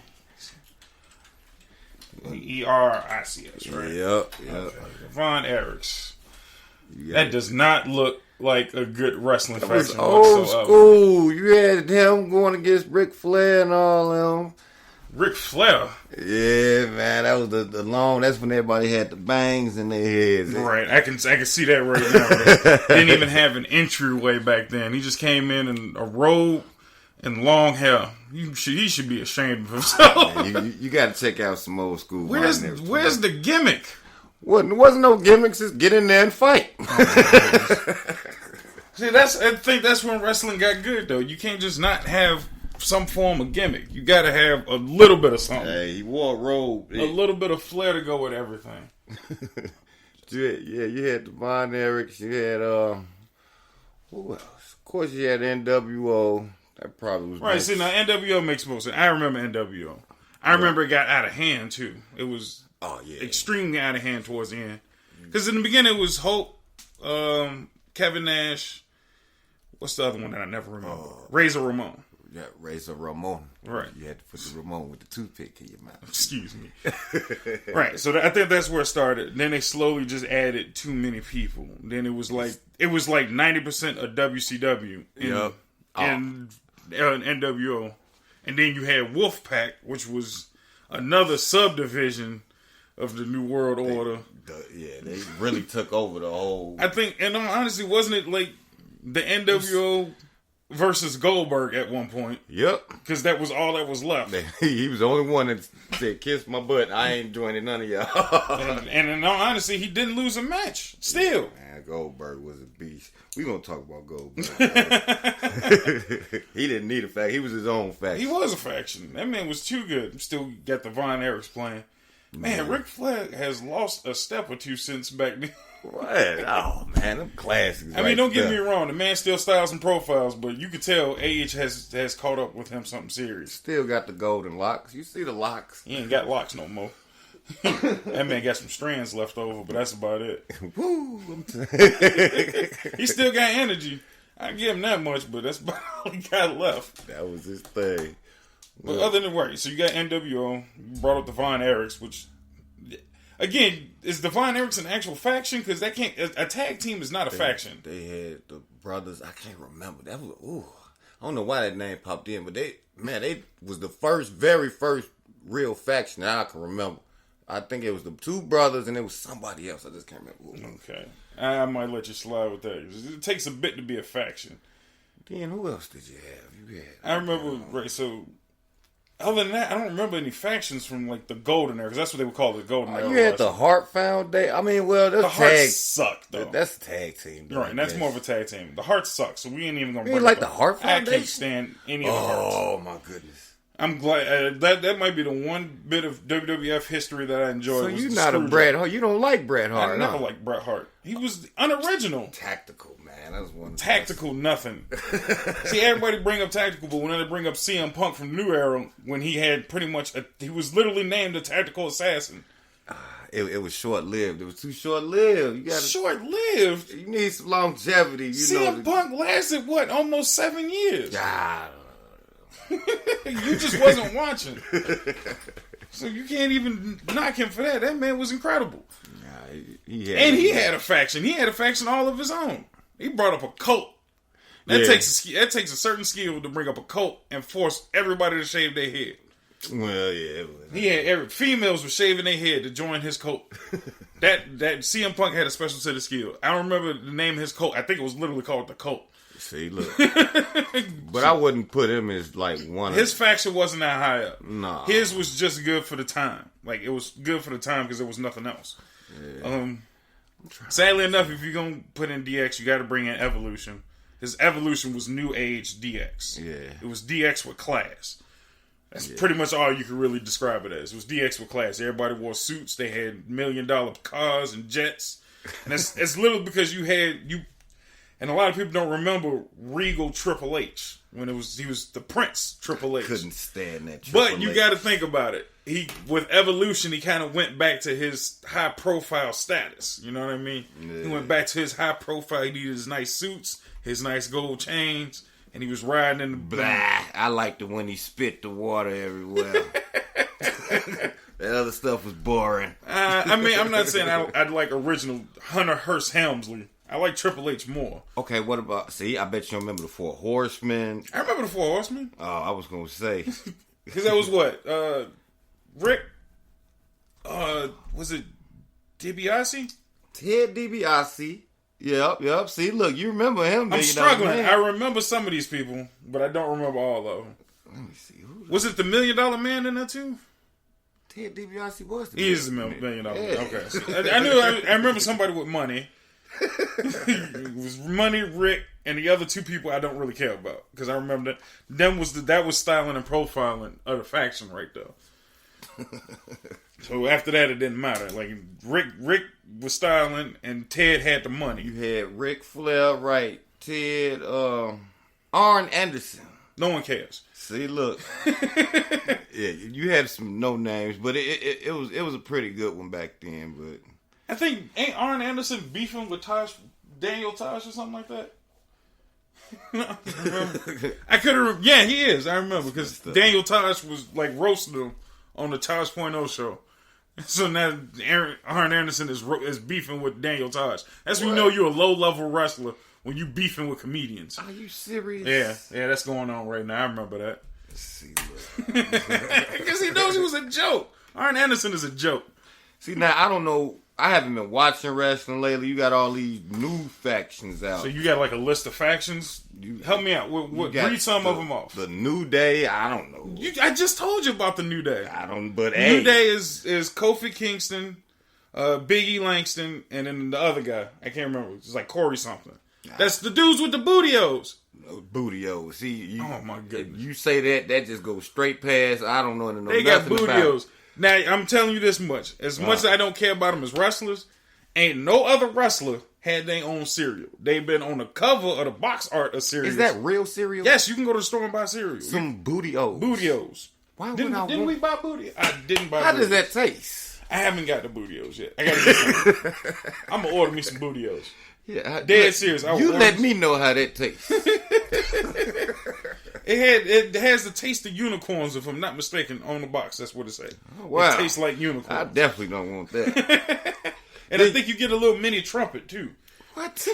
ERICS, right? Yep. Okay. Von Erichs. That does not look like a good wrestling faction. It was old school. You had him going against Ric Flair and all them. Ric Flair? Yeah, man. That was the long. That's when everybody had the bangs in their heads. Right. I can see that right now. Didn't even have an entryway back then. He just came in a robe and long hair. He should be ashamed of himself. Man, you got to check out some old school. Where's the gimmick? Wasn't no gimmicks. Just get in there and fight. See, I think that's when wrestling got good, though. You can't just not have some form of gimmick. You got to have a little bit of something. Hey, he wore a robe. A little bit of flair to go with everything. Yeah, you had the Von Erichs. You had who else? Of course, you had NWO. That probably was right. See, now NWO makes most sense. I remember NWO. I remember it got out of hand too. It was extremely out of hand towards the end. Because in the beginning it was Hope, Kevin Nash. What's the other one that I never remember? Razor Ramon. Yeah, Razor Ramon. Right. You had to put the Ramon with the toothpick in your mouth. Excuse me. Right. So I think that's where it started. Then they slowly just added too many people. Then it was like 90% of WCW and NWO, and then you had Wolfpack, which was another subdivision of the New World Order. They really took over the whole. I think, and honestly, wasn't it like the NWO versus Goldberg at one point? Yep. Because that was all that was left. He was the only one that said, "Kiss my butt. I ain't joining none of y'all." and in all honesty, he didn't lose a match. Still, man, Goldberg was a beast. We gonna talk about Goldberg. He didn't need a faction. He was his own faction. He was a faction. That man was too good. Still got the Von Erichs playing. Man, Ric Flair has lost a step or two since back then. What? Oh man, them classics. I mean, don't get me wrong. The man still styles and profiles, but you could tell age has caught up with him something serious. Still got the golden locks. You see the locks? He ain't got locks no more. That man got some strands left over, but that's about it. Woo! He still got energy. I give him that much, but that's about all he got left. That was his thing. But other than so you got NWO. You brought up the Von Erichs, which again is the Von Erichs an actual faction? Because that can't a tag team is not a faction. They had the brothers. I can't remember. That was I don't know why that name popped in, but they was the very first real faction that I can remember. I think it was the two brothers and it was somebody else. I just can't remember. Okay. I might let you slide with that. It takes a bit to be a faction. Then who else did you have? I remember, so other than that, I don't remember any factions from like the Golden Era, because that's what they would call it, the Golden Era. You had the Hart Foundation. I mean, well, that's the Hearts suck, though. That's a tag team, though, right? And that's more of a tag team. The Hearts suck, so we ain't even gonna. You like the Hart Foundation? I can't stand any of the Hearts. Oh my goodness! I'm glad that might be the one bit of WWF history that I enjoy. So you're not a Bret Hart. You don't like Bret Hart. I never liked Bret Hart. He was unoriginal. Tactical, man. That was one. Tactical, nothing. See, everybody bring up tactical, but when they bring up CM Punk from New Era, when he had pretty much he was literally named a tactical assassin. It was short lived. It was too short lived. Short lived. You need some longevity. CM Punk lasted almost 7 years. God. You just wasn't watching. So you can't even knock him for that. That man was incredible. He had a faction. He had a faction all of his own. He brought up a cult. That takes a certain skill to bring up a cult and force everybody to shave their head. Well, yeah. He had females were shaving their head to join his cult. That CM Punk had a special set of skill. I don't remember the name of his cult. I think it was literally called the Cult. See, look. But I wouldn't put him as like one. His faction wasn't that high up. No. His was just good for the time. Like, it was good for the time because there was nothing else. Yeah. Sadly enough, if you're going to put in DX, you got to bring in Evolution. His Evolution was New Age DX. Yeah. It was DX with class. That's pretty much all you could really describe it as. It was DX with class. Everybody wore suits. They had $1 million cars and jets. And it's literally because and a lot of people don't remember Regal Triple H when he was the Prince Triple H. Couldn't stand that Triple H. But you got to think about it. With Evolution, he kind of went back to his high profile status. You know what I mean? Yeah. He went back to his high profile. He needed his nice suits, his nice gold chains, and he was riding in the blah. I liked it when he spit the water everywhere. That other stuff was boring. I mean, I'm not saying I'd like original Hunter Hearst Helmsley. I like Triple H more. Okay, what about... See, I bet you don't remember the Four Horsemen. I remember the Four Horsemen. Oh, I was going to say. Because that was what? Rick? Was it DiBiase? Ted DiBiase. Yep. See, look, you remember him. I'm struggling. I remember some of these people, but I don't remember all of them. Let me see. Was it the $1 Million Man in there too? Ted DiBiase was the He is the $1 Million Man. Okay. I remember somebody with money. It was Money, Rick, and the other two people I don't really care about because I remember that was styling and profiling of the faction right there. So after that, it didn't matter. Like Rick was styling, and Ted had the money. You had Ric Flair, right? Ted, Arn Anderson. No one cares. See, look, yeah, you had some no names, but it was a pretty good one back then, but. I think, ain't Arn Anderson beefing with Daniel Tosh or something like that? I could have, yeah, he is. I remember because Daniel Tosh was like roasting him on the Tosh.0 show. So now Arn Anderson is beefing with Daniel Tosh. That's when you know you're a low level wrestler when you beefing with comedians. Are you serious? Yeah, that's going on right now. I remember that. Let's see, because he knows it was a joke. Arn Anderson is a joke. See, now I don't know. I haven't been watching wrestling lately. You got all these new factions out. So you got like a list of factions? Help me out. Read some of them off. The New Day, I don't know. I just told you about the New Day. I don't, but New Day is Kofi Kingston, Big E Langston, and then the other guy. I can't remember. It's like Corey something. That's the dudes with the bootios. Bootios. See, oh my goodness. You say that just goes straight past. I don't know they got bootios. Now, I'm telling you this much. As much as I don't care about them as wrestlers, ain't no other wrestler had their own cereal. They've been on the cover of the box art of cereal. Is that real cereal? Yes, you can go to the store and buy cereal. Some bootios. Bootios. Why didn't we buy bootios? I didn't buy How bootios. does that taste? I haven't got the bootios yet. I gotta get some. I'm going to order me some bootios. Yeah, Dead serious. You let me know how that tastes. It has the taste of unicorns, if I'm not mistaken, on the box. That's what it says. Oh, wow. It tastes like unicorns. I definitely don't want that. And I think you get a little mini trumpet, too. What?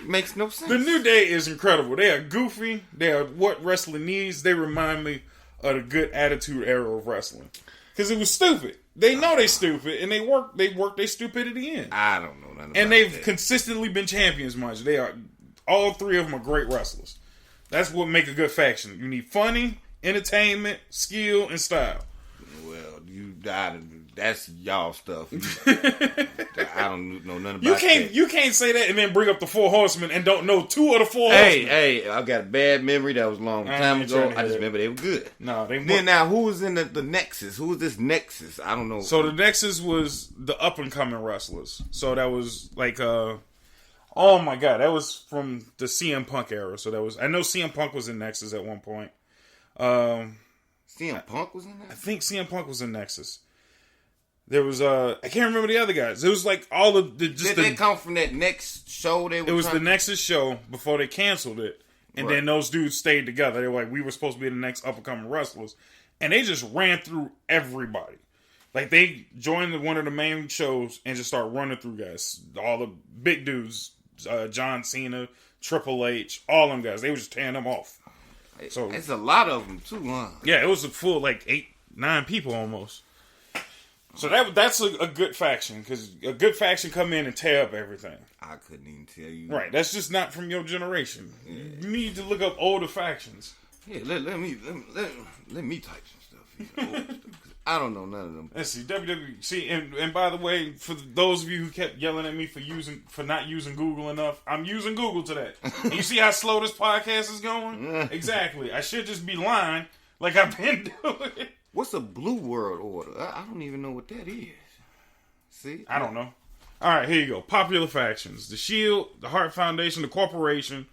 Makes no sense. The New Day is incredible. They are goofy. They are what wrestling needs. They remind me of the good attitude era of wrestling. Because it was stupid. They know they're stupid, and they work their stupidity in. I don't know nothing And they've consistently been champions, mind you. They are, all three of them are great wrestlers. That's what make a good faction. You need funny, entertainment, skill, and style. Well, that's y'all stuff. I don't know nothing about that. You can't say that and then bring up the Four Horsemen and don't know two of the Four Horsemen. Hey, I got a bad memory. That was a long time ago. I just remember they were good. No, they then now, who was in the Nexus? Who was this Nexus? I don't know. So the Nexus was the up and coming wrestlers. So that was like oh my god, that was from the CM Punk era. So that was, I know CM Punk was in Nexus at one point. CM Punk was in that? I think CM Punk was in Nexus. There was I can't remember the other guys. It was like all of the Did they come from that next show? It was the Nexus show before they canceled it, and then those dudes stayed together. They were like, we were supposed to be the next up and coming wrestlers, and they just ran through everybody. Like they joined one of the main shows and just started running through guys, all the big dudes, John Cena, Triple H, all them guys. They were just tearing them off. So it's a lot of them too, huh? Yeah, it was a full like 8-9 people almost. So that's a good faction, because a good faction come in and tear up everything. I couldn't even tell you. Right, that's just not from your generation. Yeah. You need to look up older factions. Yeah, let me type some stuff here. Older stuff, I don't know none of them. Let's see, WWE. See, and by the way, for those of you who kept yelling at me for not using Google enough, I'm using Google today. And you see how slow this podcast is going? Exactly. I should just be lying like I've been doing. What's a Blue World Order? I don't even know what that is. See? I don't know. All right, here you go. Popular factions. The Shield, the Hart Foundation, the Corporation.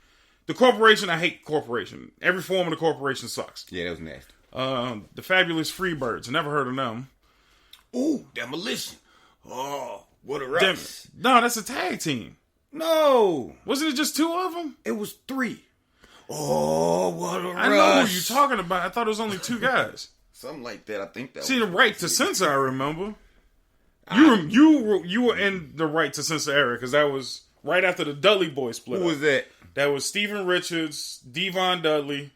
The Corporation, I hate Corporation. Every form of the Corporation sucks. Yeah, that was nasty. The Fabulous Freebirds. Never heard of them. Ooh, Demolition. Oh, what a rush. No, that's a tag team. No. Wasn't it just 2 of them? It was 3. Oh, what a rush. I know who you're talking about. I thought it was only 2 guys. Something like that. I think that. See, the Right to Censor, I remember. You were in the Right to Censor era, because that was right after the Dudley Boys split. Who was that? That was Steven Richards, Devon Dudley,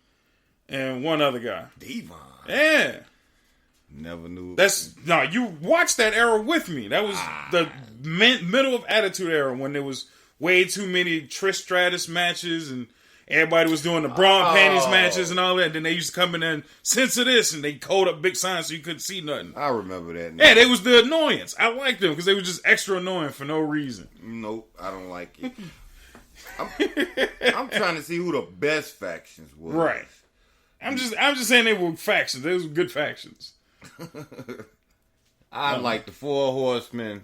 and one other guy. Devon. Yeah. Never knew. You watched that era with me. That was the middle of Attitude Era, when there was way too many Trish Stratus matches and everybody was doing the bra and panties matches and all that. And then they used to come in and censor this, and they code up big signs so you couldn't see nothing. I remember that now. Yeah, they was the annoyance. I liked them because they were just extra annoying for no reason. Nope, I don't like it. I'm trying to see who the best factions were. Right. I'm just saying they were factions. They were good factions. I like the 4 Horsemen.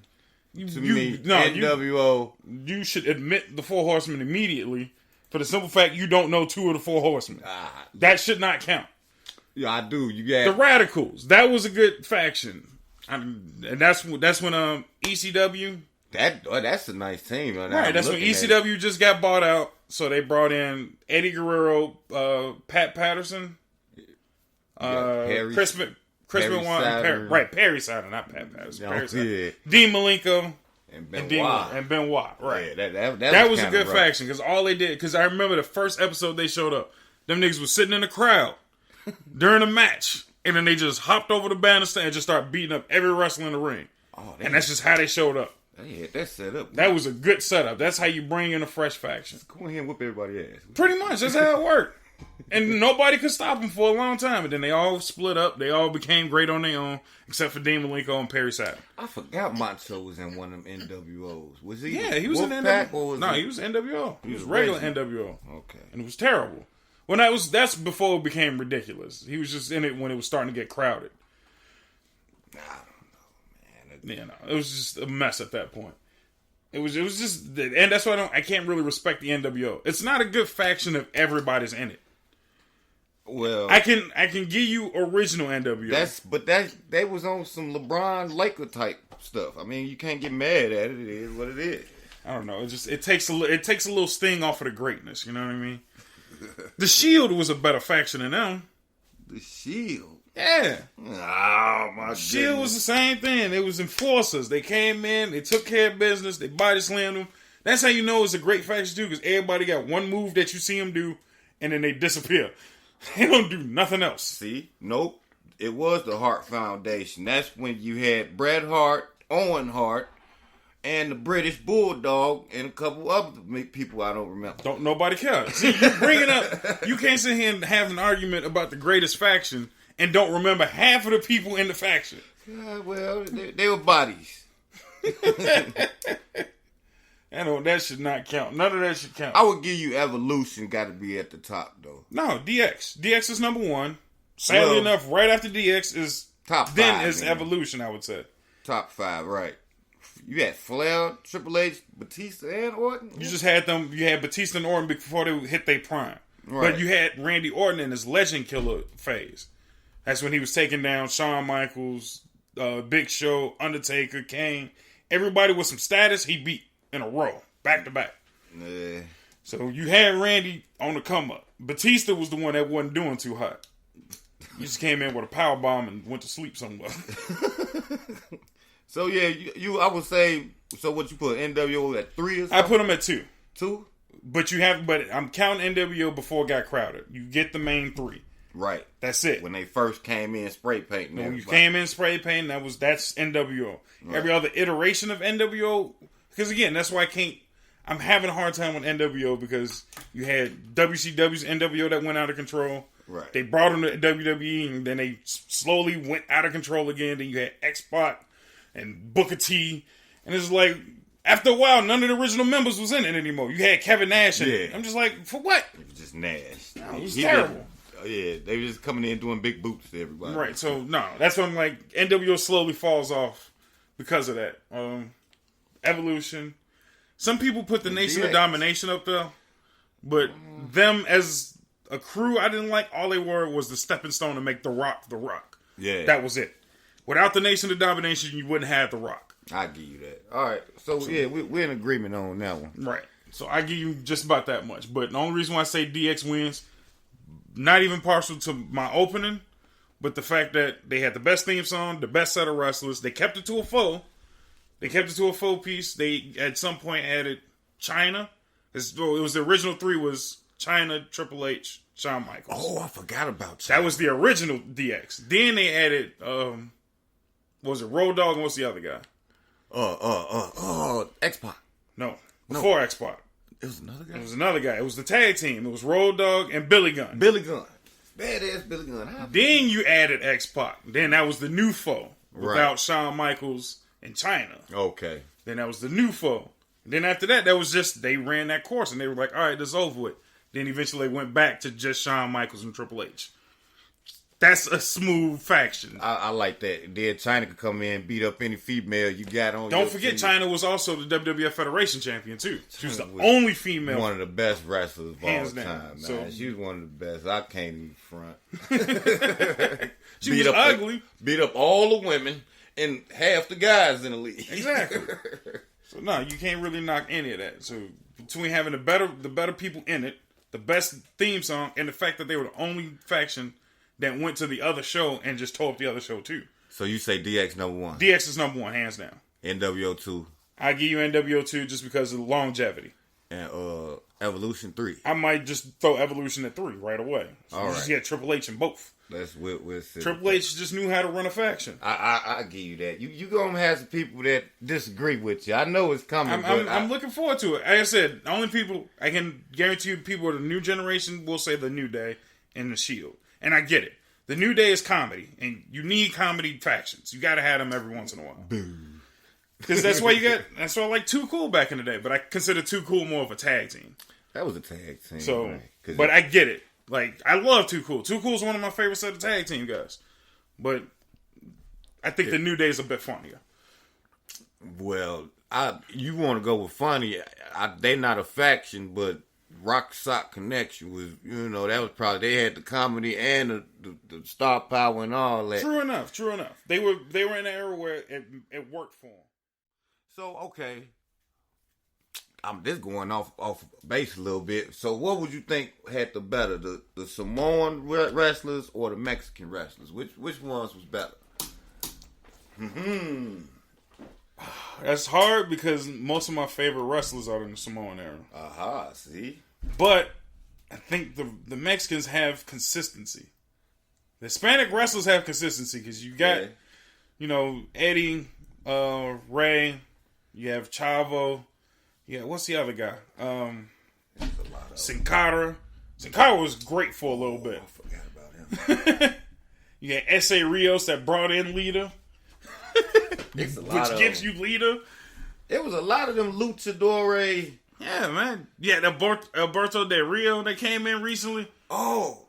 NWO. You should admit the 4 Horsemen immediately, for the simple fact you don't know 2 of the 4 Horsemen. That should not count. Yeah, I do. You got the Radicals. That was a good faction, and that's when ECW. That's a nice team. Right. That's when ECW just got bought out, so they brought in Eddie Guerrero, Pat Patterson, Chris Benoit, right? Perry Saturn, not Pat Patterson. Perry Dean Malenko. And Benoit. Right. Yeah, that was a good faction, because all they did, because I remember the first episode they showed up, them niggas was sitting in the crowd during a match, and then they just hopped over the banister and just started beating up every wrestler in the ring. And that's just how they showed up. Yeah, that's set up. That was a good setup. That's how you bring in a fresh faction. Go ahead and whip everybody's ass. Pretty much. That's how it worked. And nobody could stop them for a long time. And then they all split up. They all became great on their own, except for Dean Malenko and Perry Saturn. I forgot Macho was in one of them NWOs. Was he? Yeah, he was in NWO. No, he was NWO. He was regular NWO. Okay. And it was terrible. Well, that's before it became ridiculous. He was just in it when it was starting to get crowded. I don't know, man. It was just a mess at that point. It was just, and that's why I can't really respect the NWO. It's not a good faction if everybody's in it. Well, I can give you original NWO. They was on some LeBron Laker type stuff. I mean, you can't get mad at it. It is what it is. I don't know. It takes a little sting off of the greatness. You know what I mean? The Shield was a better faction than them. The Shield. Yeah. Oh, my Shield was the same thing. They was enforcers. They came in, they took care of business, they body slammed them. That's how you know it's a great faction too, because everybody got one move that you see them do, and then they disappear. They don't do nothing else. See? Nope. It was the Hart Foundation. That's when you had Bret Hart, Owen Hart, and the British Bulldog, and a couple other people I don't remember. Don't nobody care. See, you bring it up. You can't sit here and have an argument about the greatest faction and don't remember half of the people in the faction. Well, they were bodies. I know that should not count. None of that should count. I would give you Evolution got to be at the top, though. No, DX. DX is number 1. Sadly enough, right after DX is top 5. Then is Evolution, I would say. Top 5, right. You had Flair, Triple H, Batista, and Orton. You just had them. You had Batista and Orton before they hit their prime. Right. But you had Randy Orton in his Legend Killer phase. That's when he was taking down Shawn Michaels, Big Show, Undertaker, Kane. Everybody with some status, he beat in a row, back to back. Yeah. So you had Randy on the come up. Batista was the one that wasn't doing too hot. He just came in with a power bomb and went to sleep somewhere. So yeah, I would say. So what you put NWO at 3 or something? I put him at 2. 2. But I'm counting NWO before it got crowded. You get the main 3. Right. That's it. When they first came in spray painting. When you came in spray painting, that's NWO. Right. Every other iteration of NWO, because again, that's why I'm having a hard time with NWO because you had WCW's NWO that went out of control. Right. They brought them to WWE and then they slowly went out of control again. Then you had X-Pac and Booker T. And it's like, after a while, none of the original members was in it anymore. You had Kevin Nash in it. I'm just like, for what? It was just Nash. No, it was terrible. Yeah, they were just coming in doing big boots to everybody. Right, so no, that's what I'm like, NWO slowly falls off because of that. Evolution. Some people put the Nation of Domination up there, but them as a crew, I didn't like. All they were was the stepping stone to make The Rock The Rock. Yeah. That was it. Without the Nation of Domination, you wouldn't have The Rock. I give you that. All right, so yeah, we're in agreement on that one. Right. So I give you just about that much. But the only reason why I say DX wins, not even partial to my opening, but the fact that they had the best theme song, the best set of wrestlers. They kept it to a full. They kept it to a full piece. They, at some point, added China. It was the original three was China, Triple H, Shawn Michaels. Oh, I forgot about China. That was the original DX. Then they added, what was it, Road Dogg, and what's the other guy? X-Pac. No, before X-Pac. It was another guy? It was another guy. It was the tag team. It was Road Dogg and Billy Gunn. Billy Gunn. Badass Billy Gunn. Then you added X-Pac. Then that was the new foe. Without Shawn Michaels and China. Okay. Then that was the new foe. And then after that, that was just, they ran that course. And they were like, all right, this is over with. Then eventually they went back to just Shawn Michaels and Triple H. That's a smooth faction. I like that. Then China could come in and beat up any female you got on. Don't forget, China was also the WWF Federation champion, too. She was the only female. One of the best wrestlers of all time, man. So, she was one of the best. I can't even front. She was ugly. Beat up all the women and half the guys in the league. Exactly. So, no, you can't really knock any of that. So, between having the better people in it, the best theme song, and the fact that they were the only faction that went to the other show and just tore up the other show too. So you say DX number one? DX is number one, hands down. NWO 2. I give you NWO 2 just because of the longevity. And Evolution 3. I might just throw Evolution at 3 right away. So all right. Just get Triple H in both. We'll see. Triple H just knew how to run a faction. I give you that. You gonna have some people that disagree with you. I know it's coming. I'm looking forward to it. Like I said, the only people I can guarantee you, people of the new generation will say the New Day and the Shield. And I get it. The New Day is comedy, and you need comedy factions. You got to have them every once in a while. Boom. Because that's why that's why I like Too Cool back in the day. But I consider Too Cool more of a tag team. That was a tag team. So, right? But I get it. Like, I love Too Cool. Too Cool is one of my favorite set of tag team guys. But I think the New Day is a bit funnier. Well, you want to go with funny. They're not a faction, but Rock Sock Connection was, that was probably, they had the comedy and the star power and all that. True enough. They were in an era where it worked for them. So, okay. I'm just going off base a little bit. So what would you think had the better, the Samoan wrestlers or the Mexican wrestlers? Which ones was better? That's hard because most of my favorite wrestlers are in the Samoan era. Aha, see? But I think the Mexicans have consistency. The Hispanic wrestlers have consistency because you got, Eddie, Ray, you have Chavo. Yeah, what's the other guy? Sin Cara. Sin Cara was great for a little bit. I forgot about him. You had S.A. Rios that brought in Lita. Which gives you Lita. There was a lot of them luchadores. Yeah, man. Yeah, Alberto Del Rio that came in recently. Oh.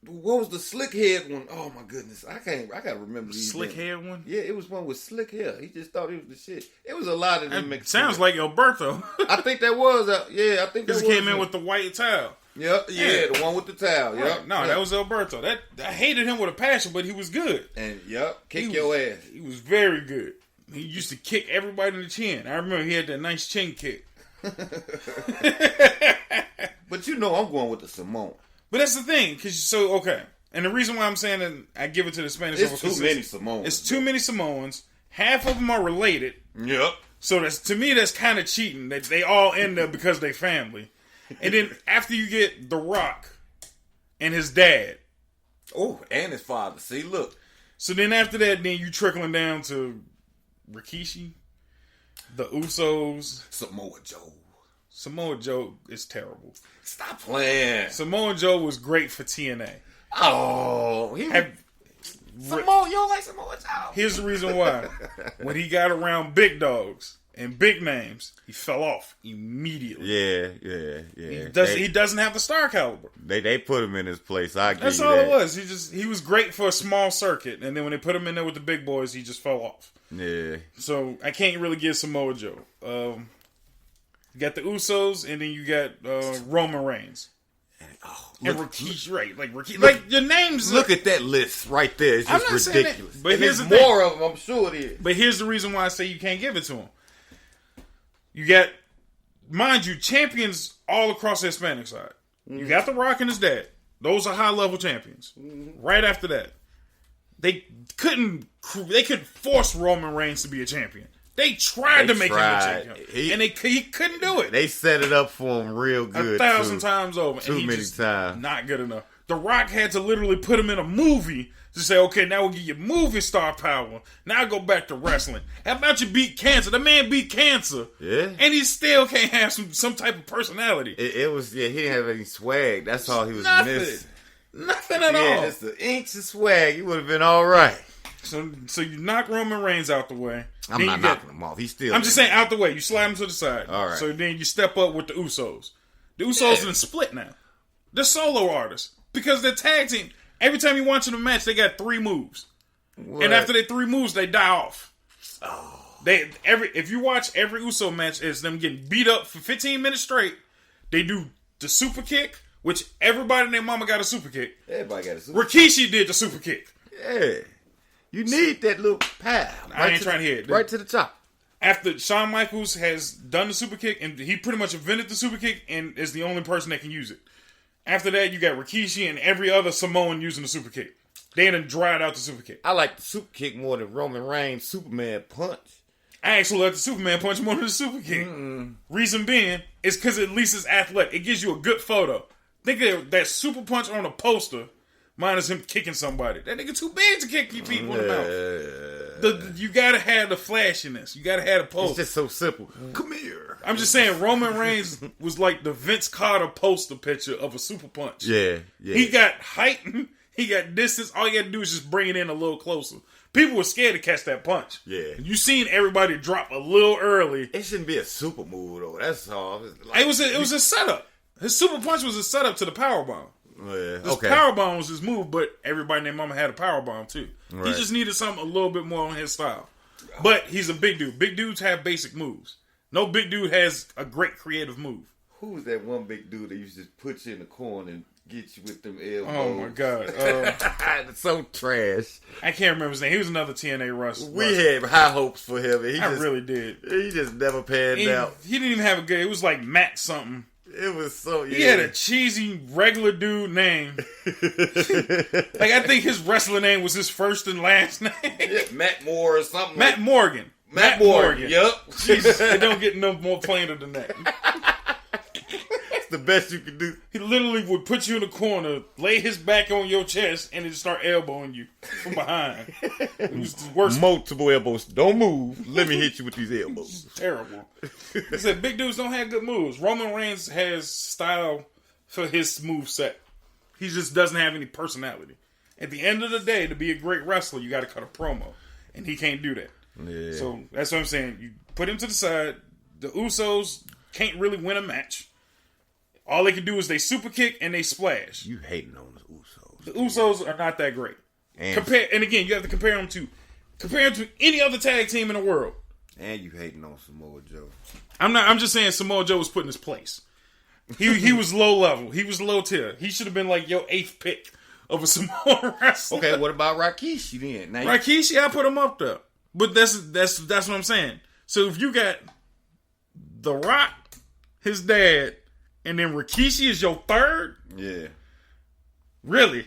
What was the slick head one? Oh my goodness. I gotta remember these. Slick head one? Yeah, it was one with slick hair. He just thought he was the shit. It was a lot of them. It sounds like Alberto. I think that was I think that was. He came in with the white towel. Yep, yeah, the one with the towel. Yep. Right. No, that was Alberto. I hated him with a passion, but he was good. And kick your ass. He was very good. He used to kick everybody in the chin. I remember he had that nice chin kick. But I'm going with the Samoan. But that's the thing, okay. And the reason why I'm saying that I give it to the Spanish, it's too many Samoans. It's too many Samoans. Half of them are related. Yep. So to me, that's kind of cheating. That they all end up because they family. And then after you get The Rock, and his dad. Oh, and his father. See, look. So then after that, then you trickling down to Rikishi, the Usos, Samoa Joe is terrible. Stop playing. Samoa Joe was great for TNA. Oh, Samoa, you don't like Samoa Joe. Here's the reason why. When he got around big dogs and big names, he fell off immediately. Yeah. He doesn't have the star caliber. They put him in his place. That's all it was. He was great for a small circuit, and then when they put him in there with the big boys, he just fell off. Yeah. So I can't really give Samoa Joe. You got the Usos, and then you got Roman Reigns. And Rikishi, right? Like your names. Look at that list right there. It's just ridiculous. But and here's there's the thing. more of them. I'm sure it is. But here's the reason why I say you can't give it to him. You got, mind you, champions all across the Hispanic side. You got The Rock and his dad. Those are high level champions. Right after that, they couldn't force Roman Reigns to be a champion. They tried to make him a champion, and he couldn't do it. They set it up for him real good, 1,000 times over. Too many times. Not good enough. The Rock had to literally put him in a movie to say, okay, now we'll give you movie star power. Now go back to wrestling. How about you beat cancer? The man beat cancer. Yeah. And he still can't have some type of personality. It was, he didn't have any swag. That's all he was missing. Nothing at all. Yeah, just an inch of swag. He would have been all right. So you knock Roman Reigns out the way. I'm not knocking him off. He's still. I'm just saying out the way. You slide him to the side. All right. So then you step up with the Usos. The Usos are split now. They're solo artists because they're tag team. Every time you watch them match, they got 3 moves, and after their 3 moves, they die off. Oh. If you watch every Uso match, it's them getting beat up for 15 minutes straight. They do the super kick, which everybody and their mama got a super kick. Everybody got a super kick. Rikishi did the super kick. Yeah. You need that little pad. I ain't trying to hear it. Right to the top. After Shawn Michaels has done the super kick, and he pretty much invented the super kick and is the only person that can use it. After that, you got Rikishi and every other Samoan using the super kick. They done dried out the super kick. I like the super kick more than Roman Reigns' Superman punch. I actually like the Superman punch more than the super kick. Reason being is because at least it's athletic. It gives you a good photo. Think of that super punch on a poster. Minus him kicking somebody. That nigga too big to kick you people in the mouth. You gotta have the flashiness. You gotta have the pose. It's just so simple. Come here. I'm just saying, Roman Reigns was like the Vince Carter poster picture of a super punch. Yeah. He got height. He got distance. All you gotta do is just bring it in a little closer. People were scared to catch that punch. Yeah. You seen everybody drop a little early. It shouldn't be a super move though. That's all. It was a setup. His super punch was a setup to the powerbomb. Yeah, this powerbomb was his move, but everybody and their mama had a powerbomb too. Right. He just needed something a little bit more on his style. But he's a big dude. Big dudes have basic moves. No big dude has a great creative move. Who's that one big dude that used to put you in the corner and get you with them elbows? Oh my god. It's so trash. I can't remember his name. He was another TNA wrestler. We had high hopes for him. Really did. He just never panned out. He didn't even have a good. It was like Matt something. It was so. Yeah. He had a cheesy regular dude name. Like I think his wrestler name was his first and last name. Yeah, Matt Moore or something. Matt Morgan. Matt Morgan. Yep. Jesus, it don't get no more plainer than that. That's the best you can do. He literally would put you in the corner, lay his back on your chest, and then start elbowing you from behind. It was the worst. Multiple elbows. Don't move. Let me hit you with these elbows. Terrible. He said big dudes don't have good moves. Roman Reigns has style for his move set. He just doesn't have any personality. At the end of the day, to be a great wrestler, you got to cut a promo, and he can't do that. Yeah. So that's what I'm saying. You put him to the side. The Usos can't really win a match. All they can do is they super kick and they splash. You hating on the Usos. The Usos are not that great. And again, you have to compare them to any other tag team in the world. And you hating on Samoa Joe. I'm just saying Samoa Joe was put in his place. He was low level. He was low tier. He should have been like your 8th pick of a Samoa wrestler. Okay, what about Rikishi then? Now Rikishi, I put him up there. But that's what I'm saying. So if you got The Rock, his dad, and then Rikishi is your 3rd? Yeah. Really?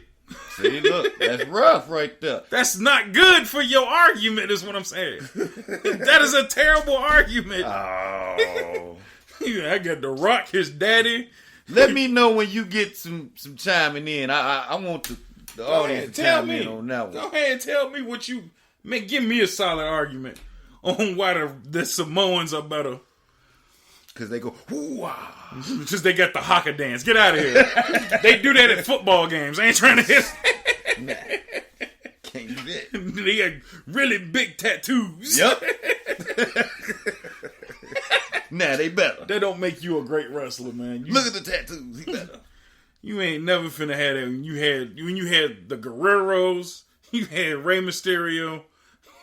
See, look, that's rough right there. That's not good for your argument, is what I'm saying. That is a terrible argument. Oh. I got The Rock, his daddy, Let me know when you get some chiming in. I want the audience to chime in on that one. Go ahead and tell me what you... Man, give me a solid argument on why the Samoans are better. Because they go, hoo-ah. Just they got the haka dance. Get out of here. They do that at football games. I ain't trying to hit. Nah, can't do that. They got really big tattoos. Yep. Nah, they better. That don't make you a great wrestler, man. Look at the tattoos. He better. You ain't never finna have that when you had the Guerreros, you had Rey Mysterio,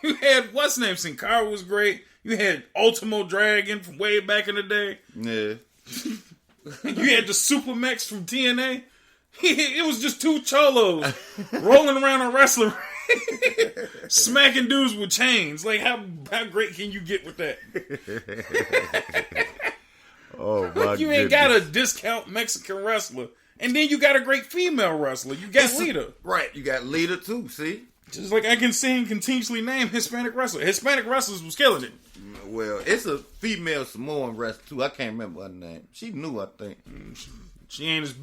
you had what's his name? Sin Cara was great. You had Ultimo Dragon from way back in the day. Yeah. You had the Super Max from TNA. It was just two cholos rolling around a wrestler smacking dudes with chains. Like how great can you get with that? Oh my You ain't got a discount Mexican wrestler. And then you got a great female wrestler. You got Lita. Right, you got Lita too, see? Just like I can sing continuously name Hispanic wrestler. Hispanic wrestlers was killing it. Well, it's a female Samoan wrestler too. I can't remember her name. She knew, I think. She ain't as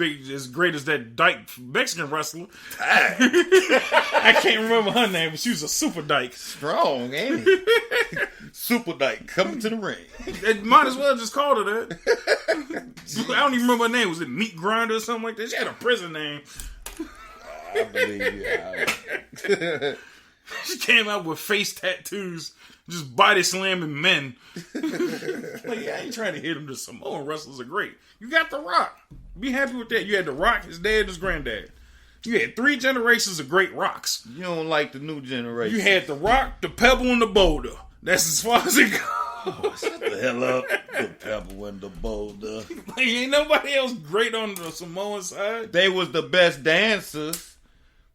great as that dyke Mexican wrestler. I can't remember her name, but she was a super dyke. Strong, ain't it? Super dyke coming to the ring. It might as well just called her that. I don't even remember her name. Was it Meat Grinder or something like that? She had a prison name. I believe you. She came out with face tattoos, just body slamming men. Like, yeah, I ain't trying to hit him. The Samoan wrestlers are great. You got The Rock. Be happy with that. You had The Rock, his dad, his granddad. You had 3 generations of great rocks. You don't like the new generation. You had The Rock, the Pebble, and the Boulder. That's as far as it goes. Oh, shut the hell up. The Pebble and the Boulder. Like, ain't nobody else great on the Samoan side. They was the best dancers.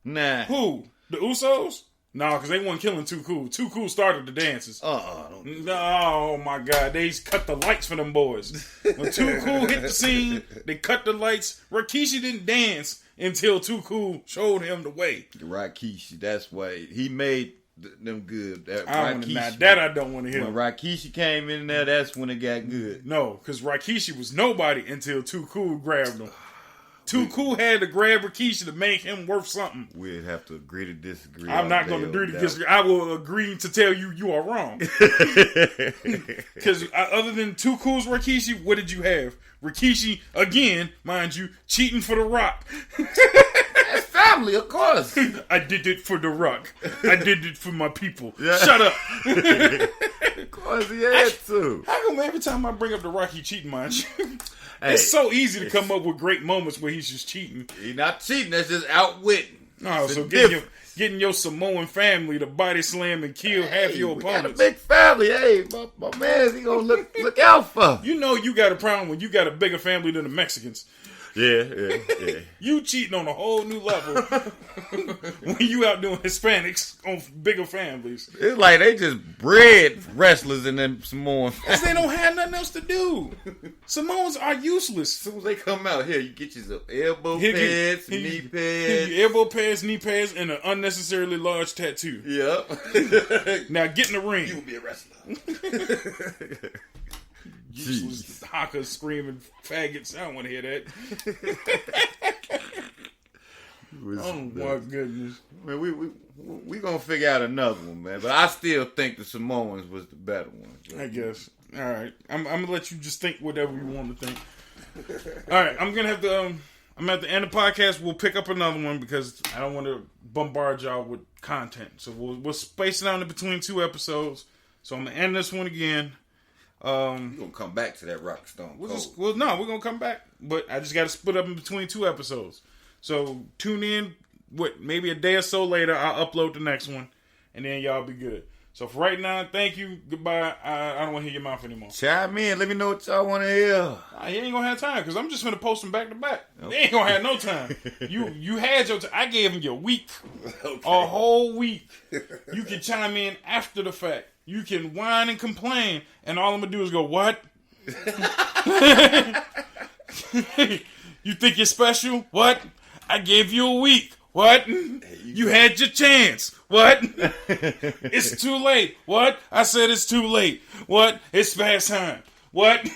Nah. Who? The Usos? No, because they weren't killing Too Cool. Too Cool started the dances. Oh my God. They cut the lights for them boys. When Too Cool hit the scene, they cut the lights. Rikishi didn't dance until Too Cool showed him the way. Rikishi, that's why he made them good. I don't want to hear. When Rikishi came in there, that's when it got good. No, because Rikishi was nobody until Too Cool grabbed him. Too Cool had to grab Rikishi to make him worth something. We'd have to agree to disagree. I'm not going to agree to disagree. I will agree to tell you you are wrong. Because other than Too Cool's Rikishi, what did you have? Rikishi, again, mind you, cheating for The Rock. That's family, of course. I did it for The Rock. I did it for my people. Yeah. Shut up. Of course he had to. How come every time I bring up The Rock, he cheating, mind you? Hey, it's so easy to come up with great moments where he's just cheating. He's not cheating, that's just outwitting. No, so getting your Samoan family to body slam and kill half your opponents. Got a big family. Hey, my man, he gonna look out for. You know you got a problem when you got a bigger family than the Mexicans. Yeah. You cheating on a whole new level when you out doing Hispanics on bigger families. It's like they just bred wrestlers in them Samoan families. Because they don't have nothing else to do. Samoans are useless. As soon as they come out here, you get you some elbow pads, knee pads. Elbow pads, knee pads, and an unnecessarily large tattoo. Yep. Now get in the ring. You will be a wrestler. Useless haka screaming faggots. I don't want to hear that. Oh my goodness. Man, we gonna figure out another one, man. But I still think the Samoans was the better one. I guess. All right. I'm gonna let you just think whatever you want to think. All right. I'm gonna have to end the podcast. We'll pick up another one because I don't want to bombard y'all with content. So we'll space it out in between 2 episodes. So I'm gonna end this one again. We're gonna come back to that Rock Stone Cold. We're gonna come back, but I just got to split up in between 2 episodes. So tune in. Maybe a day or so later, I'll upload the next one, and then y'all be good. So for right now, thank you. Goodbye. I don't want to hear your mouth anymore. Chime in. Let me know what y'all want to hear. He ain't gonna have time because I'm just gonna post them back to back. They ain't gonna have no time. You had your time. I gave him your week, a whole week. You can chime in after the fact. You can whine and complain, and all I'm gonna do is go, what? You think you're special? What? I gave you a week. What? You had your chance. What? It's too late. What? I said it's too late. What? It's past time. What?